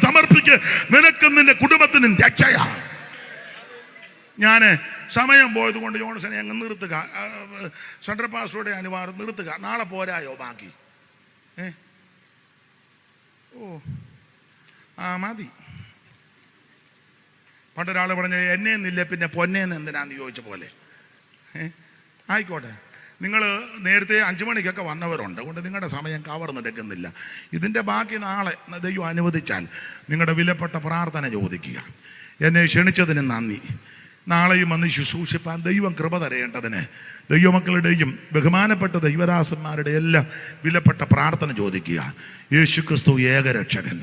S3: സമർപ്പിക്ക്. നിനക്കും നിന്റെ കുടുംബത്തിനും രക്ഷയാ. ഞാന് സമയം പോയത് കൊണ്ട് ജോൺസനെ അങ്ങ് നിർത്തുക, സെൻട്രൽ പാസ്റ്ററുടെ അനുവാദം നിർത്തുക. നാളെ പോരായോ ബാക്കി? മതി. പണ്ടൊരാൾ പറഞ്ഞ എന്നെന്നില്ല പിന്നെ പൊന്നേന്ന് എന്തിനാന്ന് ചോദിച്ച പോലെ. ആയിക്കോട്ടെ, നിങ്ങൾ നേരത്തെ 5 മണിക്കൊക്കെ വന്നവരുണ്ട്, അതുകൊണ്ട് നിങ്ങളുടെ സമയം കവർന്നെടുക്കുന്നില്ല. ഇതിൻ്റെ ബാക്കി നാളെ ദൈവം അനുവദിച്ചാൽ നിങ്ങളുടെ വിലപ്പെട്ട പ്രാർത്ഥന ചോദിക്കുക. എന്നെ ക്ഷണിച്ചതിന് നന്ദി. നാളെയും വന്ന് ശുശ്രൂഷിപ്പാൻ ദൈവം കൃപ തരേണ്ടതിന് ദൈവമക്കളുടെയും ബഹുമാനപ്പെട്ട ദൈവദാസന്മാരുടെ എല്ലാം വിലപ്പെട്ട പ്രാർത്ഥന ചോദിക്കുക. യേശുക്രിസ്തു ഏകരക്ഷകൻ,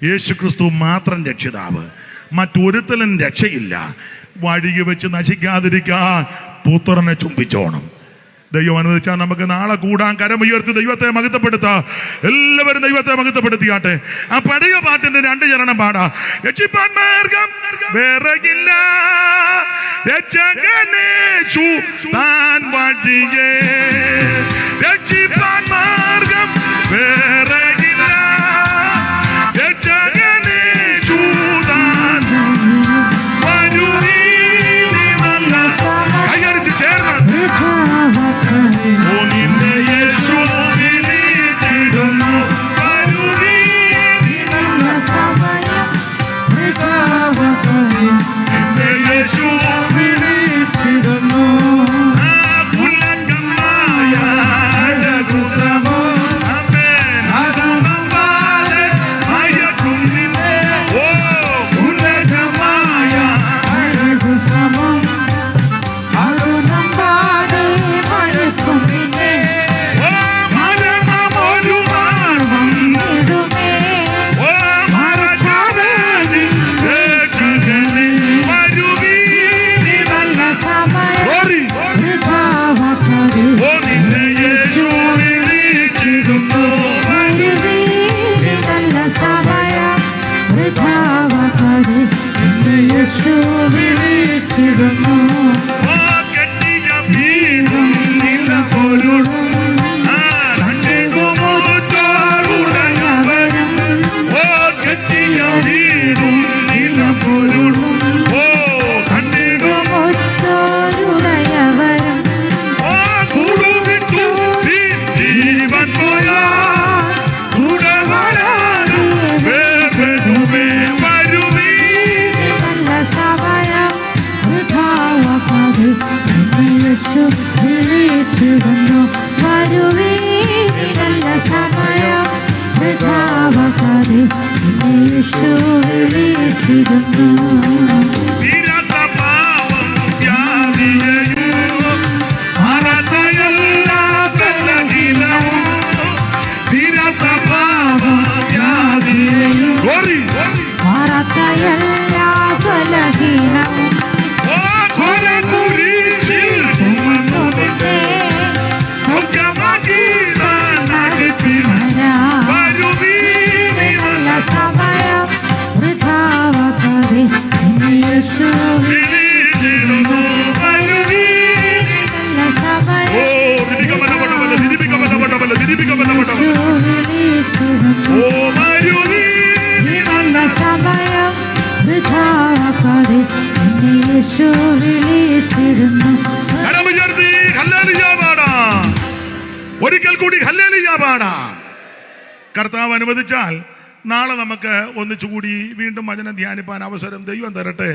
S3: യേശുക്രിസ്തു മാത്രം രക്ഷിതാവ്, മറ്റൊരുത്തലും രക്ഷയില്ല. വഴിയെ വെച്ച് നശിക്കാതിരിക്കാൻ പുത്രനെ ചുംബിച്ചോണം. ദൈവം അനുവദിച്ചാൽ നമുക്ക് നാളെ കൂടാൻ, കരമുയർത്തി ദൈവത്തെ മഹത്വപ്പെടുത്താം. എല്ലാവരും ദൈവത്തെ മഹത്വപ്പെടുത്തിയാട്ടെ. ആ പഴയ പാട്ടിന്റെ 2 ചരണം പാടാ. രക്ഷിപ്പാൻ മാർഗം വേറെയില്ല, രക്ഷകനേശു താൻ വഴിയേ. രക്ഷിപ്പാൻ മാർഗം വേറെയില്ല, രക്ഷകനേശു താൻ വരുവീതി നല്ല കൈയടിച്ച് ചേർന്ന് Yeah.
S5: എല്ലാ ബലഹീനം
S3: ഓ കുരിശിൽ ചുമന്നു നിന്നെ സൗഖ്യമാക്കി നടത്തി വരുവീൻ
S5: നല്ല സമയം വൃഥാവാക്കാതെ എന്നെ യേശു
S3: വിളിച്ചിടുന്നു. വരുവീൻ.
S5: നല്ല സമയം
S3: ഓ തിരിപ്പിക്കപ്പെട്ടവല്ല, തിരിപ്പിക്കപ്പെട്ടവല്ല, തിരിപ്പിക്കപ്പെട്ടവല്ല. ഓ വരുവീൻ.
S5: നല്ല സമയം വൃഥാവാക്കാതെ എന്നെ യേശു വിളിച്ചിടുന്നു.
S3: കരമുയർത്തി ഹല്ലേലൂയ പാടാം. ഒരിക്കൽ കൂടി ഹല്ലേലൂയ പാടാം. കർത്താവ് അനുവദിച്ചാൽ നാളെ നമുക്ക് ഒന്നിച്ചുകൂടി വീണ്ടും വചനം ധ്യാനിപ്പാൻ അവസരം ദൈവം തരട്ടെ.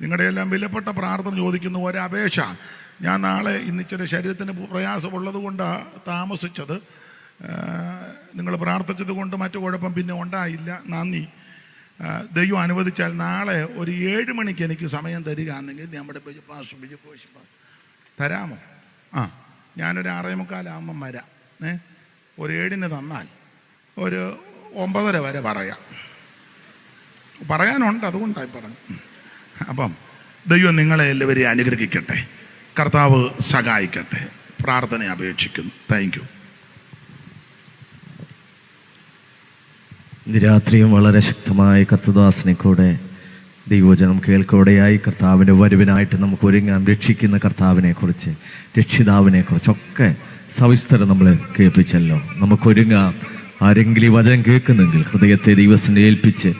S3: നിങ്ങളുടെ എല്ലാം വിലപ്പെട്ട പ്രാർത്ഥന ചോദിക്കുന്ന ഒരപേക്ഷ. ഞാൻ നാളെ ഇന്നിച്ചിരി ശരീരത്തിന് പ്രയാസമുള്ളത് കൊണ്ടാണ് താമസിച്ചത്. നിങ്ങൾ പ്രാർത്ഥിച്ചത് കൊണ്ട് മറ്റു കുഴപ്പം പിന്നെ ഉണ്ടായില്ല. നന്ദി. ദൈവം അനുവദിച്ചാൽ നാളെ ഒരു 7 മണിക്ക് എനിക്ക് സമയം തരികയാണെങ്കിൽ നമ്മുടെ തരാമോ? ഞാനൊരു 6:45 വരാം. ഒരു 7-ന് തന്നാൽ ഒരു 9:30 വരെ പറയാനുണ്ട്, അതുകൊണ്ടായി പറഞ്ഞു. അപ്പം ദൈവം നിങ്ങളെ എല്ലാവരെയും അനുഗ്രഹിക്കട്ടെ, കർത്താവ് സഹായിക്കട്ടെ. പ്രാർത്ഥന അപേക്ഷിക്കുന്നു. Thank you.
S6: ഇന്ന് രാത്രിയും വളരെ ശക്തമായ കർത്തദാസനെ കൂടെ ദൈവവചനം കേൾക്കോടെയായി കർത്താവിൻ്റെ വരുവിനായിട്ട് നമുക്ക് ഒരുങ്ങാൻ രക്ഷിക്കുന്ന കർത്താവിനെ കുറിച്ച്, രക്ഷിതാവിനെ കുറിച്ചൊക്കെ സവിസ്തരം നമ്മൾ കേൾപ്പിച്ചല്ലോ. നമുക്കൊരുങ്ങാം. ആരെങ്കിലും ഈ വചനം കേൾക്കുന്നെങ്കിൽ ഹൃദയത്തെ ദൈവത്തിനെ ഏൽപ്പിച്ച്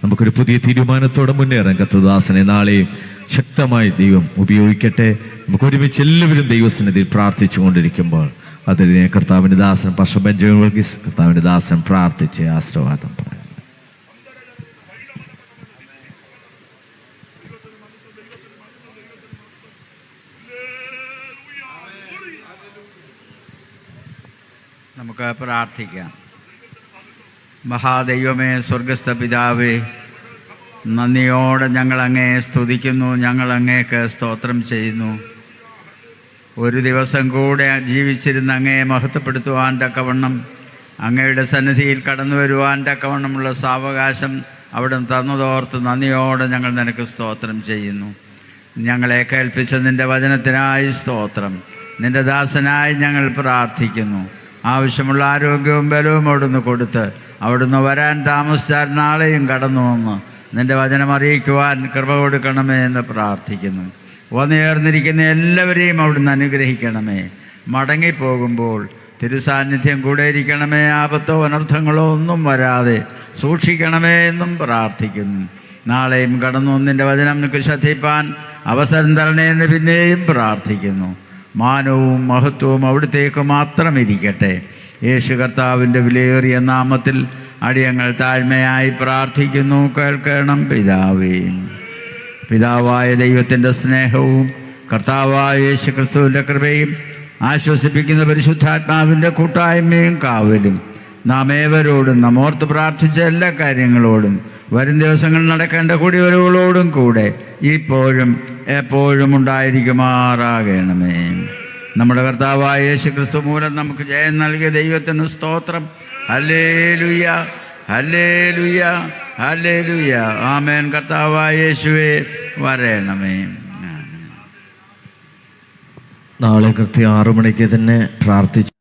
S6: നമുക്കൊരു പുതിയ തീരുമാനത്തോടെ മുന്നേറാൻ കർത്തദാസനെ നാളെയും ശക്തമായി ദൈവം ഉപയോഗിക്കട്ടെ. നമുക്ക് ഒരുമിച്ച് എല്ലാവരും ദൈവസന്നിധിയിൽ പ്രാർത്ഥിച്ചു കൊണ്ടിരിക്കുമ്പോൾ അതിനെ കർത്താവിൻ്റെ ദാസൻ പാസ്റ്റർ ബെഞ്ചമിൻ വർഗീസ്, കർത്താവിൻ്റെ ദാസൻ പ്രാർത്ഥിച്ച് ആശീർവാദം പറയാം.
S7: നമുക്ക് പ്രാർത്ഥിക്കാം. മഹാദൈവമേ, സ്വർഗസ്ഥ പിതാവേ, നന്ദിയോടെ ഞങ്ങൾ അങ്ങയെ സ്തുതിക്കുന്നു, ഞങ്ങൾ അങ്ങേക്ക് സ്തോത്രം ചെയ്യുന്നു. ഒരു ദിവസം കൂടെ ജീവിച്ചിരുന്ന് അങ്ങയെ മഹത്വപ്പെടുത്തുവാൻ തക്കവണ്ണം, അങ്ങയുടെ സന്നിധിയിൽ കടന്നു വരുവാൻ തക്കവണ്ണമുള്ള സാവകാശം അവിടെ തന്നതോർത്ത് നന്ദിയോടെ ഞങ്ങൾ നിനക്ക് സ്തോത്രം ചെയ്യുന്നു. ഞങ്ങളെ കേൾപ്പിച്ച നിൻ്റെ വചനത്തിനായി സ്തോത്രം. നിൻ്റെ ദാസനായി ഞങ്ങൾ പ്രാർത്ഥിക്കുന്നു. ആവശ്യമുള്ള ആരോഗ്യവും ബലവും അവിടുന്ന് കൊടുത്ത്, അവിടുന്ന് വരാൻ താമസിച്ചാൽ നാളെയും കടന്നു വന്ന് നിൻ്റെ വചനം അറിയിക്കുവാൻ കൃപ കൊടുക്കണമേ എന്ന് പ്രാർത്ഥിക്കുന്നു. വന്നുചേർന്നിരിക്കുന്ന എല്ലാവരെയും അവിടുന്ന് അനുഗ്രഹിക്കണമേ. മടങ്ങിപ്പോകുമ്പോൾ തിരുസാന്നിധ്യം കൂടെ ഇരിക്കണമേ. ആപത്തോ അനർത്ഥങ്ങളോ ഒന്നും വരാതെ സൂക്ഷിക്കണമേ എന്നും പ്രാർത്ഥിക്കുന്നു. നാളെയും കടന്നു നിൻ്റെ വചനം ശ്രദ്ധിപ്പാൻ അവസരം തരണേ എന്ന് പിന്നെയും പ്രാർത്ഥിക്കുന്നു. മാനവും മഹത്വവും അവിടുത്തേക്ക് മാത്രം ഇരിക്കട്ടെ. യേശു കർത്താവിൻ്റെ വിലയേറിയ നാമത്തിൽ അടിയങ്ങൾ താഴ്മയായി പ്രാർത്ഥിക്കുന്നു. കേൾക്കണം പിതാവേ. പിതാവായ ദൈവത്തിൻ്റെ സ്നേഹവും കർത്താവായ യേശു ക്രിസ്തുവിൻ്റെ കൃപയും ആശ്വസിപ്പിക്കുന്ന പരിശുദ്ധാത്മാവിൻ്റെ കൂട്ടായ്മയും കാവലും നാം ഏവരോടും നാം ഓർത്ത് പ്രാർത്ഥിച്ച എല്ലാ കാര്യങ്ങളോടും വരും ദിവസങ്ങളിൽ നടക്കേണ്ട കൂടിവരവുകളോടും കൂടെ ഇപ്പോഴും എപ്പോഴും ഉണ്ടായിരിക്കുമാറാകണമേ. നമ്മുടെ കർത്താവായ യേശു ക്രിസ്തു മൂലം നമുക്ക് ജയം നൽകിയ ദൈവത്തിന് സ്തോത്രം. Hallelujah, hallelujah, hallelujah. ആമേൻ. കർത്താവായ യേശുവേ വരണമേ.
S6: നാളെ കൃത്യം 6 മണിക്ക് തന്നെ പ്രാർത്ഥിച്ചു.